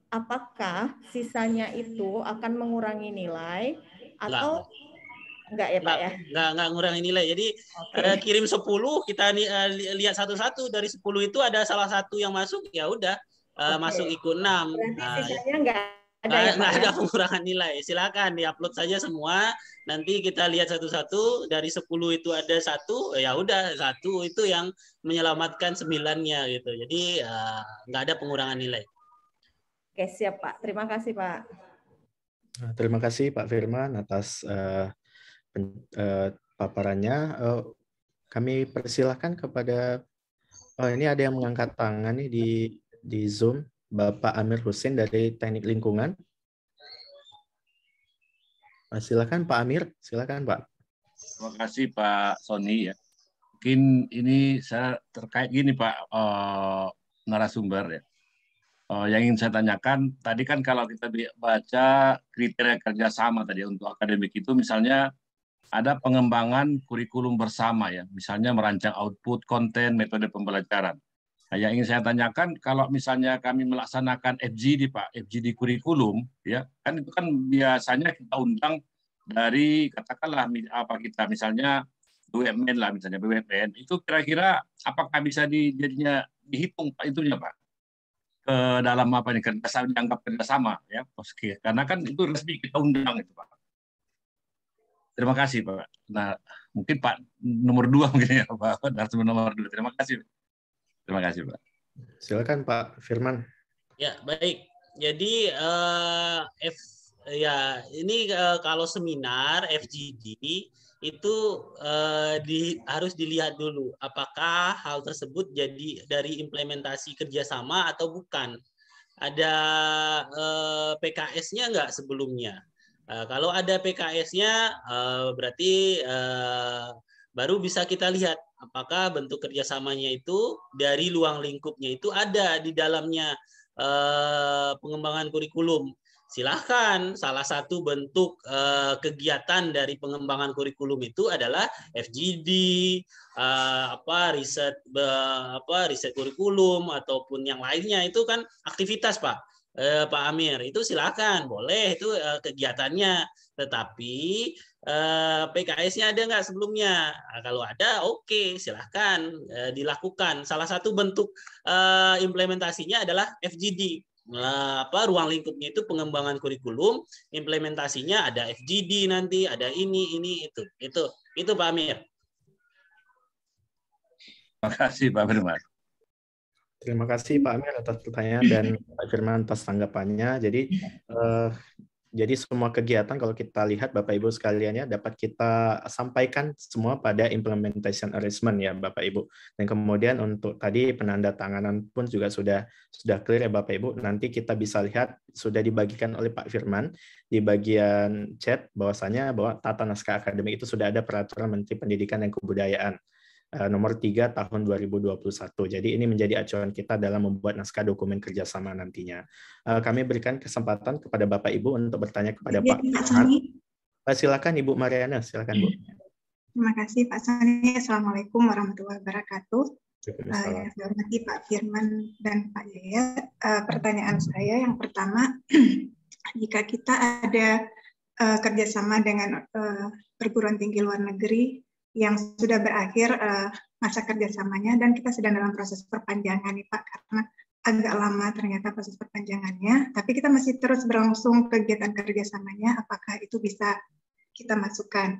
Apakah sisanya itu akan mengurangi nilai atau enggak ya Pak ya? Enggak ngurangi nilai. Jadi kirim 10 kita lihat satu-satu, dari 10 itu ada salah satu yang masuk, ya udah masuk ikut 6. Berarti sisanya enggak ada ya Pak? Nggak ada pengurangan nilai. Silakan diupload saja semua. Nanti kita lihat satu-satu. Dari 10 itu ada 1, ya udah 1 itu yang menyelamatkan 9-nya gitu. Jadi nggak ada pengurangan nilai. Oke, siap Pak. Terima kasih Pak. Terima kasih Pak Firman atas paparannya. Kami persilahkan kepada ini ada yang mengangkat tangan nih di Zoom. Bapak Amir Husin dari Teknik Lingkungan. Silakan Pak Amir, silakan Pak. Terima kasih Pak Sony ya. Mungkin ini saya terkait gini Pak narasumber ya. Yang ingin saya tanyakan tadi kan kalau kita baca kriteria kerjasama tadi untuk akademik itu misalnya ada pengembangan kurikulum bersama ya, misalnya merancang output, konten, metode pembelajaran. Nah, yang ingin saya tanyakan, kalau misalnya kami melaksanakan FGD, Pak, FGD kurikulum, ya, kan itu kan biasanya kita undang dari, katakanlah, misalnya BUMN lah, misalnya BUMN, itu kira-kira apakah bisa jadinya dihitung, Pak, itunya, Pak, ke dalam apa nih, kerjasama, dianggap kerjasama, ya, oke, karena kan itu resmi kita undang, itu, Pak. Terima kasih, Pak. Nah, mungkin Pak nomor 2 mungkin ya, Pak, narasumber nomor 2. Terima kasih. Terima kasih, Pak. Silakan Pak Firman. Ya, baik. Jadi Ya, ini kalau seminar FGD itu harus dilihat dulu apakah hal tersebut jadi dari implementasi kerjasama atau bukan. Ada PKS-nya nggak sebelumnya? Kalau ada PKS-nya berarti baru bisa kita lihat apakah bentuk kerjasamanya itu dari ruang lingkupnya itu ada di dalamnya pengembangan kurikulum. Silahkan, salah satu bentuk kegiatan dari pengembangan kurikulum itu adalah FGD, riset kurikulum ataupun yang lainnya, itu kan aktivitas Pak Amir, itu silahkan, boleh, itu kegiatannya. Tetapi PKS-nya ada nggak sebelumnya? Nah, kalau ada, oke, silahkan dilakukan. Salah satu bentuk implementasinya adalah FGD. Ruang lingkupnya itu pengembangan kurikulum, implementasinya ada FGD nanti, ada ini itu Pak Amir. Terima kasih Pak Firman. Terima kasih Pak Amir atas pertanyaan dan Pak Firman atas tanggapannya. Jadi semua kegiatan kalau kita lihat Bapak Ibu sekalian ya dapat kita sampaikan semua pada implementation arrangement ya Bapak Ibu. Dan kemudian untuk tadi penandatanganan pun juga sudah clear ya Bapak Ibu. Nanti kita bisa lihat sudah dibagikan oleh Pak Firman di bagian chat bahwasanya bahwa tata naskah akademik itu sudah ada peraturan Menteri Pendidikan dan Kebudayaan nomor 3 tahun 2021. Jadi ini menjadi acuan kita dalam membuat naskah dokumen kerjasama nantinya. Kami berikan kesempatan kepada Bapak Ibu untuk bertanya kepada Pak Firman. Silakan Ibu Mariana, silakan Bu. Terima kasih Pak Soni. Assalamualaikum warahmatullahi wabarakatuh. Saya hormati Pak Firman dan Pak Yayat. Pertanyaan saya yang pertama, jika kita ada kerjasama dengan perguruan tinggi luar negeri yang sudah berakhir masa kerjasamanya dan kita sedang dalam proses perpanjangan nih Pak, karena agak lama ternyata proses perpanjangannya, tapi kita masih terus berlangsung kegiatan kerjasamanya, apakah itu bisa kita masukkan?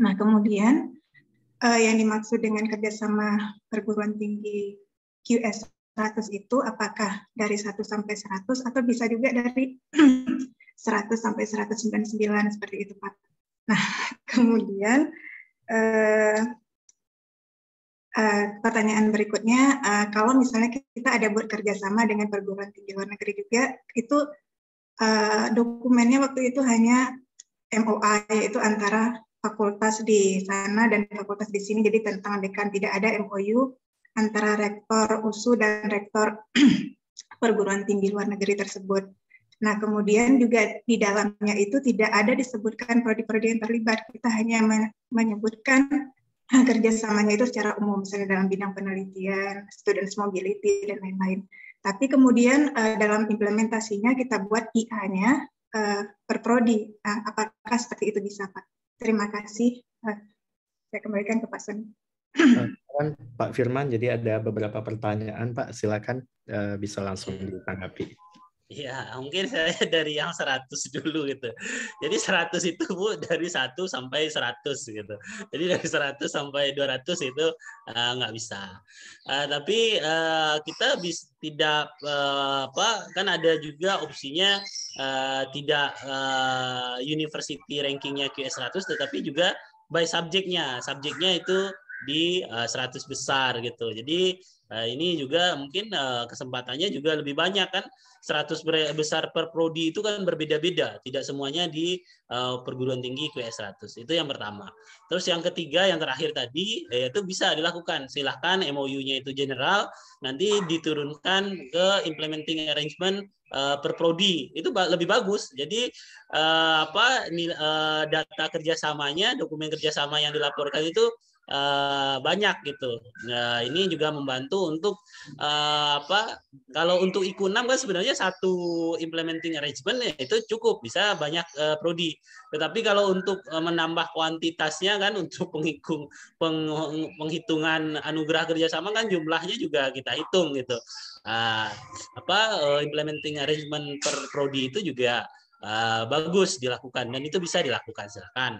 Nah kemudian yang dimaksud dengan kerjasama perguruan tinggi QS 100 itu apakah dari 1 sampai 100 atau bisa juga dari 100 sampai 199 seperti itu Pak. Nah kemudian pertanyaan berikutnya, kalau misalnya kita ada buat kerjasama dengan perguruan tinggi luar negeri juga, itu dokumennya waktu itu hanya MOA, yaitu antara fakultas di sana dan fakultas di sini, jadi tentang dekan, tidak ada MOU antara rektor USU dan rektor perguruan tinggi luar negeri tersebut. Nah, kemudian juga di dalamnya itu tidak ada disebutkan prodi-prodi yang terlibat. Kita hanya menyebutkan kerjasamanya itu secara umum, misalnya dalam bidang penelitian, students mobility, dan lain-lain. Tapi kemudian dalam implementasinya kita buat IA-nya per prodi. Apakah seperti itu bisa, Pak? Terima kasih. Saya kembalikan ke Pak Soni. Pak Firman, jadi ada beberapa pertanyaan, Pak. Silakan bisa langsung ditanggapi. Ya, mungkin saya dari yang 100 dulu gitu. Jadi 100 itu Bu dari 1 sampai 100 gitu. Jadi dari 100 sampai 200 itu nggak bisa. Tapi kita tidak kan ada juga opsinya tidak university rankingnya QS 100 tetapi juga by subjeknya. Subjeknya itu di 100 besar gitu. Jadi ini juga mungkin kesempatannya juga lebih banyak kan. 100 besar per prodi itu kan berbeda-beda, tidak semuanya di perguruan tinggi QS 100. Itu yang pertama. Terus yang ketiga, yang terakhir tadi, yaitu bisa dilakukan. Silahkan MOU-nya itu general, nanti diturunkan ke implementing arrangement per prodi. Itu lebih bagus. Jadi data kerjasamanya, dokumen kerjasama yang dilaporkan itu banyak gitu. Nah, ini juga membantu untuk kalau untuk IQ 6 kan sebenarnya satu implementing arrangement itu cukup bisa banyak prodi. Tetapi kalau untuk menambah kuantitasnya kan untuk penghitungan anugerah kerjasama kan jumlahnya juga kita hitung gitu. Implementing arrangement per prodi itu juga bagus dilakukan dan itu bisa dilakukan, silakan.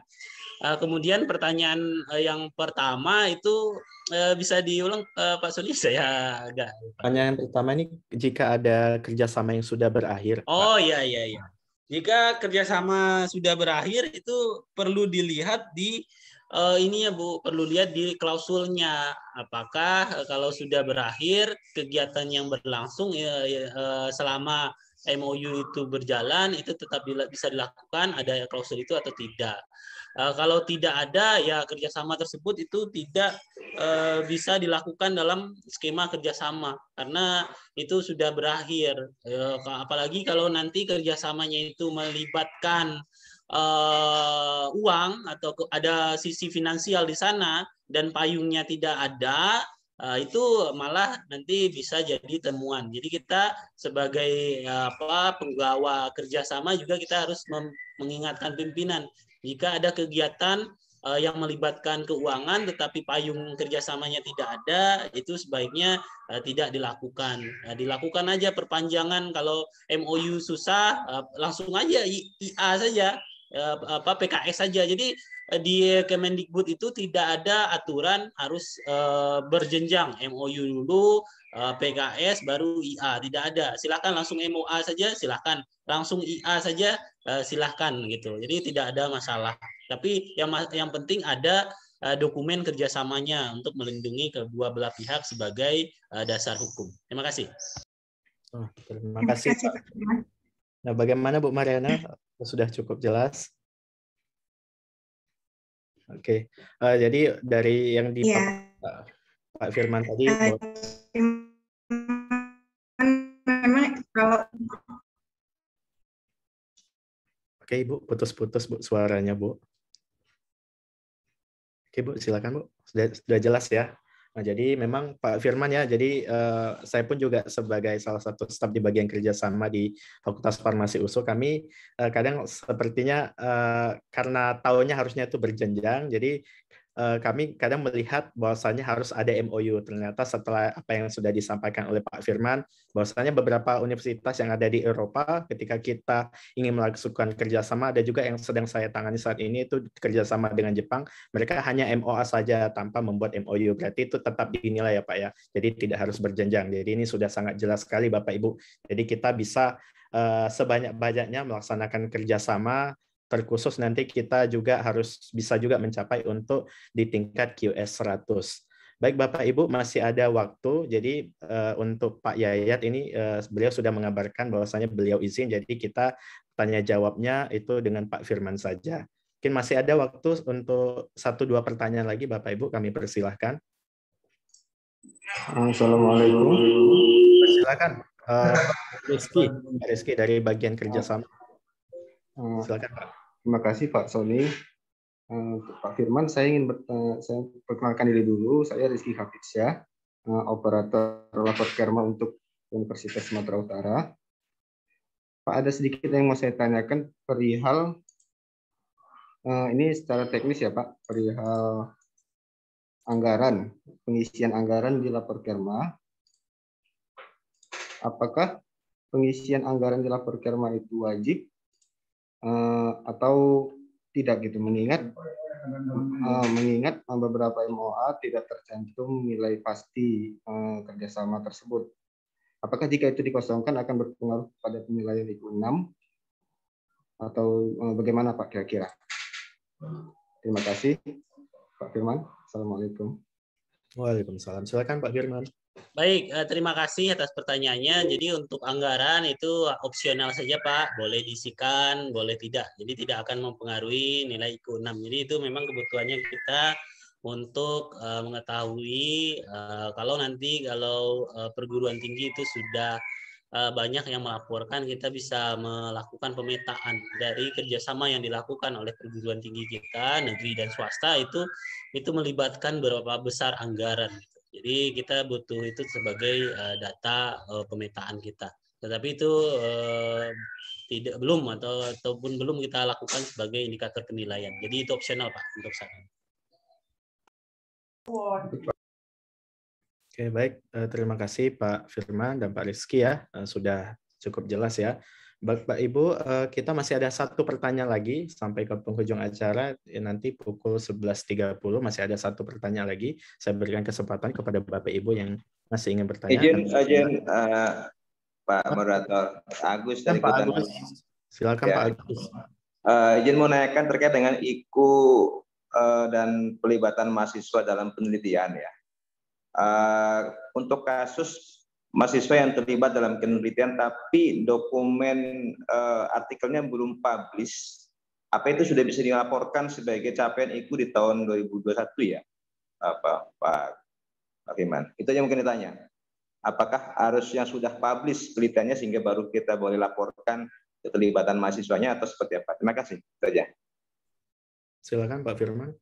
Kemudian pertanyaan yang pertama itu bisa diulang Pak Soni, saya agak lupa. Pertanyaan pertama ini jika ada kerjasama yang sudah berakhir. Oh Pak. iya. Jika kerjasama sudah berakhir itu perlu dilihat di ini ya Bu, perlu lihat di klausulnya. Apakah kalau sudah berakhir kegiatan yang berlangsung selama MOU itu berjalan itu tetap bisa dilakukan, ada klausul itu atau tidak. Kalau tidak ada, ya kerjasama tersebut itu tidak bisa dilakukan dalam skema kerjasama karena itu sudah berakhir. Apalagi kalau nanti kerjasamanya itu melibatkan uang atau ada sisi finansial di sana dan payungnya tidak ada, itu malah nanti bisa jadi temuan. Jadi kita sebagai penggawa kerjasama juga kita harus mengingatkan pimpinan jika ada kegiatan yang melibatkan keuangan tetapi payung kerjasamanya tidak ada, itu sebaiknya tidak dilakukan. Dilakukan aja perpanjangan. Kalau MOU susah, langsung aja IA saja, PKS saja. Jadi di Kemendikbud itu tidak ada aturan harus berjenjang, MOU dulu, PKS baru IA, tidak ada. Silakan langsung MOA saja, silakan langsung IA saja, silahkan gitu. Jadi tidak ada masalah. Tapi yang penting ada dokumen kerjasamanya untuk melindungi kedua belah pihak sebagai dasar hukum. Terima kasih. Terima kasih. Nah, bagaimana Bu Mariana? Sudah cukup jelas. Oke. Jadi dari yang di Pak Firman tadi. Memang kalau Oke, Ibu, putus-putus Bu suaranya, Bu. Oke, Bu, silakan, Bu. Sudah jelas ya. Nah, jadi memang Pak Firman ya, jadi saya pun juga sebagai salah satu staf di bagian kerjasama di Fakultas Farmasi USU, kami kadang sepertinya karena tahunnya harusnya itu berjenjang, jadi kami kadang melihat bahwasannya harus ada MOU. Ternyata setelah apa yang sudah disampaikan oleh Pak Firman, bahwasannya beberapa universitas yang ada di Eropa, ketika kita ingin melakukan kerjasama, ada juga yang sedang saya tangani saat ini, itu kerjasama dengan Jepang, mereka hanya MOA saja tanpa membuat MOU. Berarti itu tetap dinilai ya Pak ya, jadi tidak harus berjenjang. Jadi ini sudah sangat jelas sekali Bapak Ibu. Jadi kita bisa sebanyak-banyaknya melaksanakan kerjasama, terkhusus nanti kita juga harus bisa juga mencapai untuk di tingkat QS 100. Baik Bapak Ibu, masih ada waktu. Jadi untuk Pak Yayat ini beliau sudah mengabarkan bahwasanya beliau izin, jadi kita tanya jawabnya itu dengan Pak Firman saja. Mungkin masih ada waktu untuk 1-2 pertanyaan lagi Bapak Ibu, kami persilahkan. Assalamualaikum. Silakan Rizky dari bagian kerjasama. Silakan Pak. Terima kasih Pak Sony. Pak Firman, saya ingin saya perkenalkan diri dulu. Saya Rizky Hafidsyah, operator lapor Kerma untuk Universitas Sumatera Utara. Pak, ada sedikit yang mau saya tanyakan perihal ini secara teknis ya Pak, perihal anggaran, pengisian anggaran di lapor Kerma. Apakah pengisian anggaran di lapor Kerma itu wajib atau tidak gitu, mengingat beberapa MOA tidak tercantum nilai pasti kerjasama tersebut. Apakah jika itu dikosongkan akan berpengaruh pada penilaian IQ 6 atau bagaimana Pak kira-kira? Terima kasih Pak Firman. Assalamualaikum. Waalaikumsalam. Silakan Pak Firman. Baik, terima kasih atas pertanyaannya. Jadi untuk anggaran itu opsional saja Pak, boleh diisikan, boleh tidak. Jadi tidak akan mempengaruhi nilai IQ 6. Jadi itu memang kebutuhannya kita untuk mengetahui kalau perguruan tinggi itu sudah banyak yang melaporkan, kita bisa melakukan pemetaan dari kerjasama yang dilakukan oleh perguruan tinggi kita, negeri dan swasta, itu melibatkan berapa besar anggaran. Jadi kita butuh itu sebagai data pemetaan kita. Tetapi itu belum kita lakukan sebagai indikator penilaian. Jadi itu opsional Pak untuk saat ini. Oke, baik. Terima kasih Pak Firman dan Pak Rizky ya. Sudah cukup jelas ya. Bapak Ibu, kita masih ada 1 pertanyaan lagi sampai ke penghujung acara. Nanti pukul 11.30 masih ada 1 pertanyaan lagi. Saya berikan kesempatan kepada Bapak Ibu yang masih ingin bertanya. Izin Pak Moderator Agus dari Pak Agus. Silakan Ya. Pak Agus. Izin mau menanyakan terkait dengan IKU dan pelibatan mahasiswa dalam penelitian ya. Untuk kasus mahasiswa yang terlibat dalam penelitian tapi dokumen artikelnya belum publish, apa itu sudah bisa dilaporkan sebagai capaian IKU di tahun 2021 ya, Pak Firman? Itu yang mungkin ditanya. Apakah harusnya sudah publish penelitiannya sehingga baru kita boleh laporkan keterlibatan mahasiswanya atau seperti apa? Terima kasih. Itu aja. Silakan Pak Firman.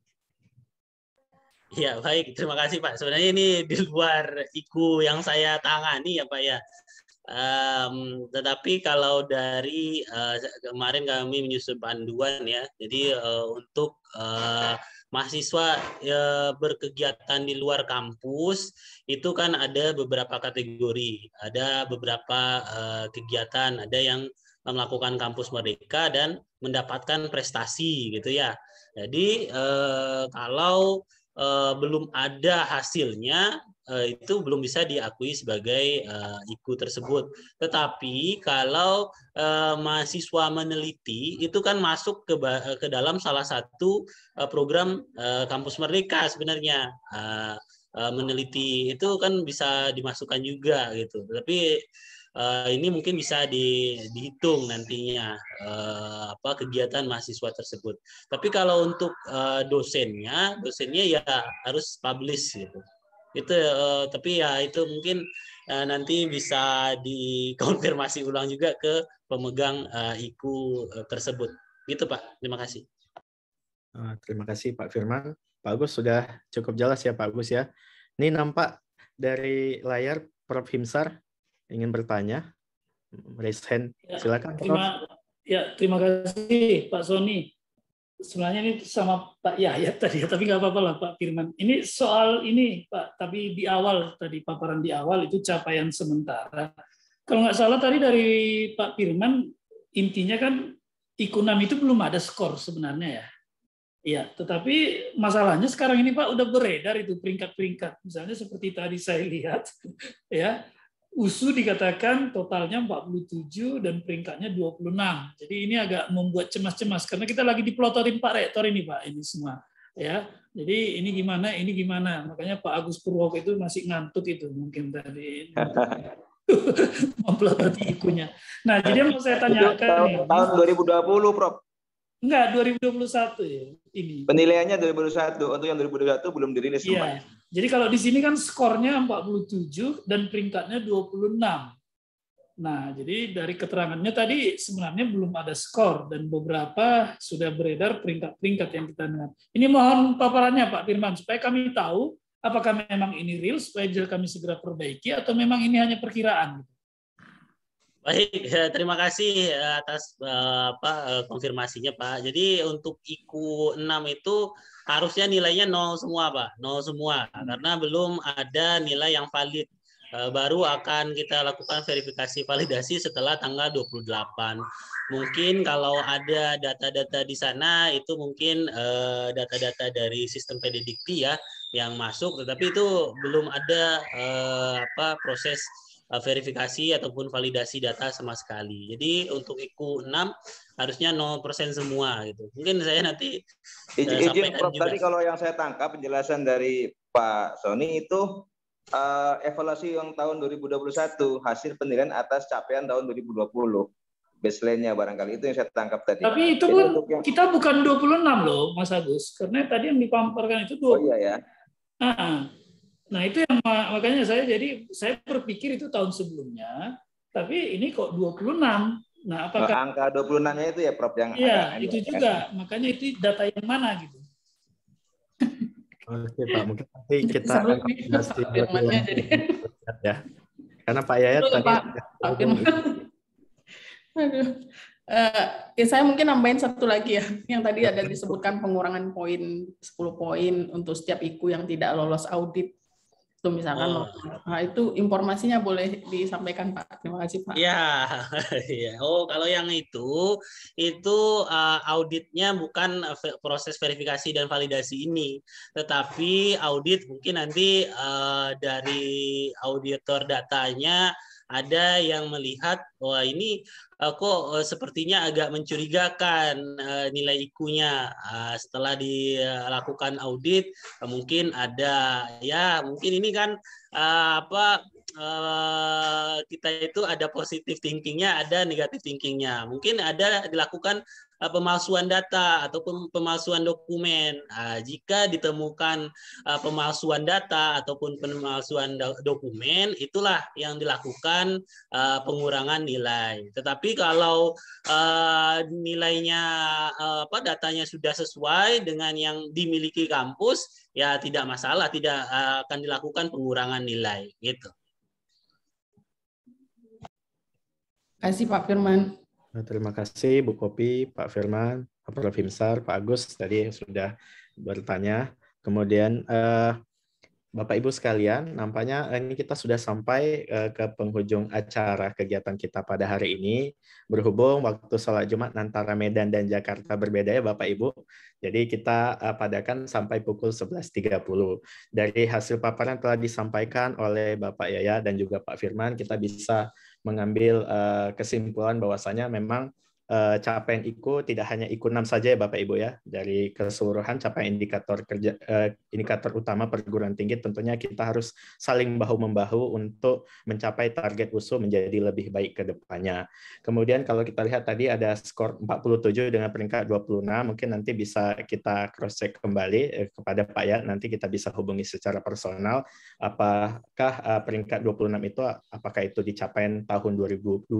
Ya, baik. Terima kasih, Pak. Sebenarnya ini di luar IKU yang saya tangani ya, Pak ya. Tetapi kalau dari kemarin kami menyusun panduan ya. Jadi untuk mahasiswa berkegiatan di luar kampus itu kan ada beberapa kategori. Ada beberapa kegiatan, ada yang melakukan kampus merdeka dan mendapatkan prestasi gitu ya. Jadi kalau belum ada hasilnya itu belum bisa diakui sebagai IKU tersebut. Tetapi kalau mahasiswa meneliti itu kan masuk ke dalam salah satu program kampus merdeka sebenarnya. Meneliti itu kan bisa dimasukkan juga gitu. Tapi ini mungkin bisa dihitung nantinya kegiatan mahasiswa tersebut. Tapi kalau untuk dosennya ya harus publish gitu. Itu tapi ya itu mungkin nanti bisa dikonfirmasi ulang juga ke pemegang IKU tersebut. Gitu Pak. Terima kasih. Terima kasih Pak Firman. Pak Agus sudah cukup jelas ya Pak Agus ya. Ini nampak dari layar Prof. Himsar ingin bertanya, raise hand, silakan. Terima kasih Pak Sony. Sebenarnya ini sama Pak Yahya tadi, tapi nggak apa-apa lah Pak Firman. Ini soal ini Pak, tapi di awal tadi paparan di awal itu capaian sementara. Kalau nggak salah tadi dari Pak Firman intinya kan IKU 6 itu belum ada skor sebenarnya ya. Iya, tetapi masalahnya sekarang ini Pak udah beredar itu peringkat-peringkat. Misalnya seperti tadi saya lihat ya. USU dikatakan totalnya 47 dan peringkatnya 26. Jadi ini agak membuat cemas-cemas karena kita lagi dipelototin Pak Rektor ini Pak, ini semua ya. Jadi ini gimana? Makanya Pak Agus Purwoko itu masih ngantuk itu mungkin tadi mempelototi IKU-nya. Nah, jadi yang mau saya tanyakan tahun 2020 Prof. Enggak, 2021 ya ini. Penilaiannya 2021, untuk yang 2021 belum dirilis. Iya. Jadi kalau di sini kan skornya 47 dan peringkatnya 26. Nah, jadi dari keterangannya tadi sebenarnya belum ada skor dan beberapa sudah beredar peringkat-peringkat yang kita dengar. Ini mohon paparannya Pak Firman supaya kami tahu apakah memang ini real supaya kami segera perbaiki atau memang ini hanya perkiraan. Baik, terima kasih atas konfirmasinya Pak. Jadi untuk IKU 6 itu harusnya nilainya 0 semua Pak, 0 semua karena belum ada nilai yang valid. Baru akan kita lakukan verifikasi validasi setelah tanggal 28. Mungkin kalau ada data-data di sana itu mungkin data-data dari sistem Pedidikti ya yang masuk, tetapi itu belum ada proses verifikasi ataupun validasi data sama sekali. Jadi untuk IKU 6 harusnya 0% semua gitu. Mungkin saya nanti izin Prof juga. Tadi kalau yang saya tangkap penjelasan dari Pak Sony itu evaluasi yang tahun 2021 hasil penilaian atas capaian tahun 2020. Baseline-nya barangkali itu yang saya tangkap tadi. Tapi itu pun kita bukan 26 loh Mas Agus. Karena tadi yang dipaparkan itu 20. Oh iya ya. Nah itu yang makanya saya berpikir itu tahun sebelumnya, tapi ini kok 26. Nah apakah angka 26-nya itu ya Prof yang iya itu juga, makanya itu data yang mana gitu. Oke Pak, mungkin nanti kita akan ya. Karena Pak Yayat tadi saya mungkin nambahin satu lagi ya, yang tadi ada disebutkan pengurangan poin 10 poin untuk setiap IKU yang tidak lolos audit. Itu misalkan, nah itu informasinya boleh disampaikan Pak. Terima kasih Pak. Ya, oh kalau yang itu auditnya bukan proses verifikasi dan validasi ini, tetapi audit mungkin nanti dari auditor datanya ada yang melihat wah ini kok sepertinya agak mencurigakan nilai IQ-nya. Setelah dilakukan audit mungkin ada ya mungkin ini kan kita itu ada positive thinking-nya, ada negative thinking-nya. Mungkin ada dilakukan pemalsuan data ataupun pemalsuan dokumen. Jika ditemukan pemalsuan data ataupun pemalsuan dokumen, itulah yang dilakukan pengurangan nilai. Tetapi kalau nilainya datanya sudah sesuai dengan yang dimiliki kampus, ya tidak masalah, tidak akan dilakukan pengurangan nilai gitu. Terima kasih Pak Firman. Terima kasih Bu Kopi, Pak Firman, Prof. Himsar, Pak Agus tadi sudah bertanya. Kemudian Bapak Ibu sekalian, nampaknya ini kita sudah sampai ke penghujung acara kegiatan kita pada hari ini. Berhubung waktu sholat Jumat antara Medan dan Jakarta berbeda ya Bapak Ibu. Jadi kita padakan sampai pukul 11.30. Dari hasil paparan telah disampaikan oleh Bapak Yaya dan juga Pak Firman, kita bisa mengambil kesimpulan bahwasanya memang capaian IQ tidak hanya IQ 6 saja ya Bapak Ibu ya. Dari keseluruhan capaian indikator utama perguruan tinggi tentunya kita harus saling bahu-membahu untuk mencapai target USU menjadi lebih baik ke depannya. Kemudian kalau kita lihat tadi ada skor 47 dengan peringkat 26, mungkin nanti bisa kita cross check kembali kepada Pak ya, nanti kita bisa hubungi secara personal apakah peringkat 26 itu apakah itu dicapai tahun 2020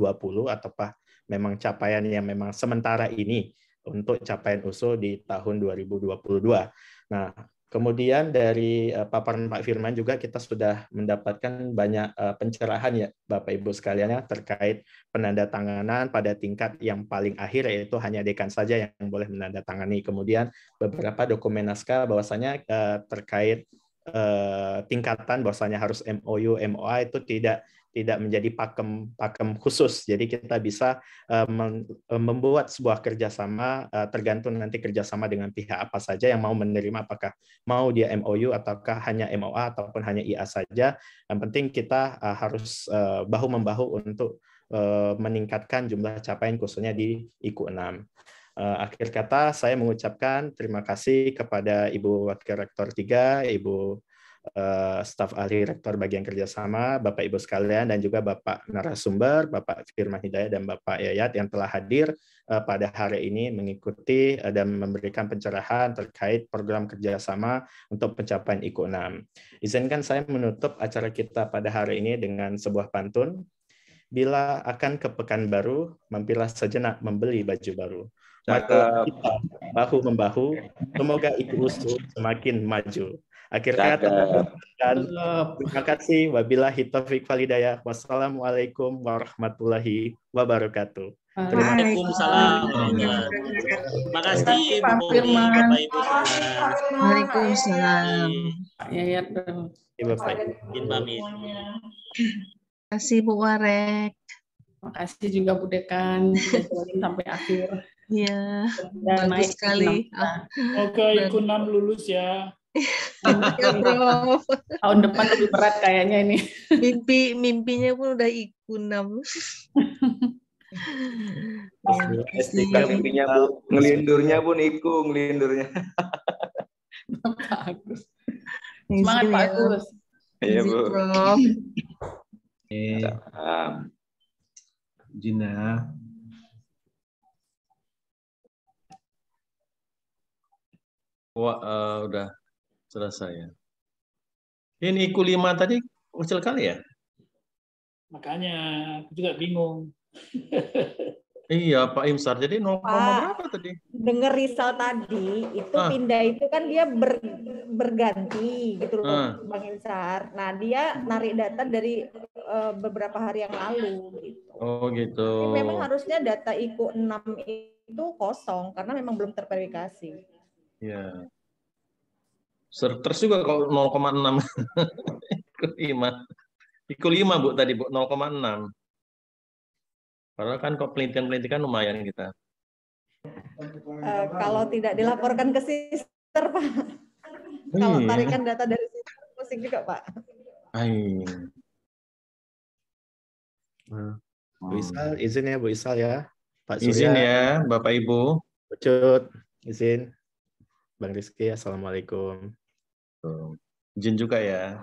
ataukah memang capaian yang memang sementara ini untuk capaian USU di tahun 2022. Nah, kemudian dari paparan Pak Firman juga kita sudah mendapatkan banyak pencerahan ya Bapak Ibu sekalian ya terkait penandatanganan pada tingkat yang paling akhir yaitu hanya dekan saja yang boleh menandatangani. Kemudian beberapa dokumen naskah bahwasanya terkait tingkatan bahwasanya harus MOU, MOA itu tidak menjadi pakem khusus. Jadi kita bisa membuat sebuah kerjasama tergantung nanti kerjasama dengan pihak apa saja yang mau menerima, apakah mau dia MOU ataukah hanya MOA ataupun hanya IA saja. Yang penting kita harus bahu-membahu untuk meningkatkan jumlah capaian khususnya di IQ 6. Akhir kata saya mengucapkan terima kasih kepada Ibu Wakil Rektor 3, Ibu staf ahli rektor bagian kerjasama, Bapak Ibu sekalian, dan juga Bapak narasumber, Bapak Firman Hidayat dan Bapak Yayat yang telah hadir pada hari ini mengikuti dan memberikan pencerahan terkait program kerjasama untuk pencapaian IQ 6. Izinkan saya menutup acara kita pada hari ini dengan sebuah pantun. Bila akan ke Pekanbaru, mampirlah sejenak membeli baju baru. Maka kita bahu-membahu, semoga IQ USU semakin maju. Akhir kata, dan terima kasih. Wabillahi taufiq wal hidayah. Wassalamualaikum warahmatullahi wabarakatuh. Waalaikumsalam. Terima kasih Pak Firman. Bapak Ibu. Waalaikumsalam. Yayat. Bapak Ibu. Terima kasih Bu Warek. Terima kasih juga Bu Dekan sudah join sampai akhir. Iya. Bagus sekali. Semoga IQ 6 lulus ya. Ya, Prof. Tahun depan lebih berat kayaknya ini. Mimpinya pun udah IQ 6. Mimpinya Bu, ngelindurnya pun IQ ngelindurnya. Bagus. Semangat Pak Agus. Iya Bu. Prof. Jina. Wah, udah selesai ya. Ini IQ 5 tadi kecil kali ya? Makanya aku juga bingung. Iya Pak Imsar, jadi 0, berapa tadi? Dengar Rizal tadi, itu pindah itu kan dia berganti gitu loh Bang Imsar. Nah dia narik data dari beberapa hari yang lalu. Gitu. Oh gitu. Jadi memang harusnya data IQ 6 itu kosong, karena memang belum terverifikasi. Ya. Terus juga kalau 0,6 IQ 5 Bu tadi Bu 0,6. Padahal kan kok penelitian lumayan kita. Kalau tidak dilaporkan ke sister Pak. Kalau tarikan data dari sister pusing juga Pak. Bu Isal, izin ya Bu Isal ya. Pak Izin Surya. ya, Bapak Ibu. Ucut, izin. Bang Rizky, Assalamualaikum. Izin juga ya.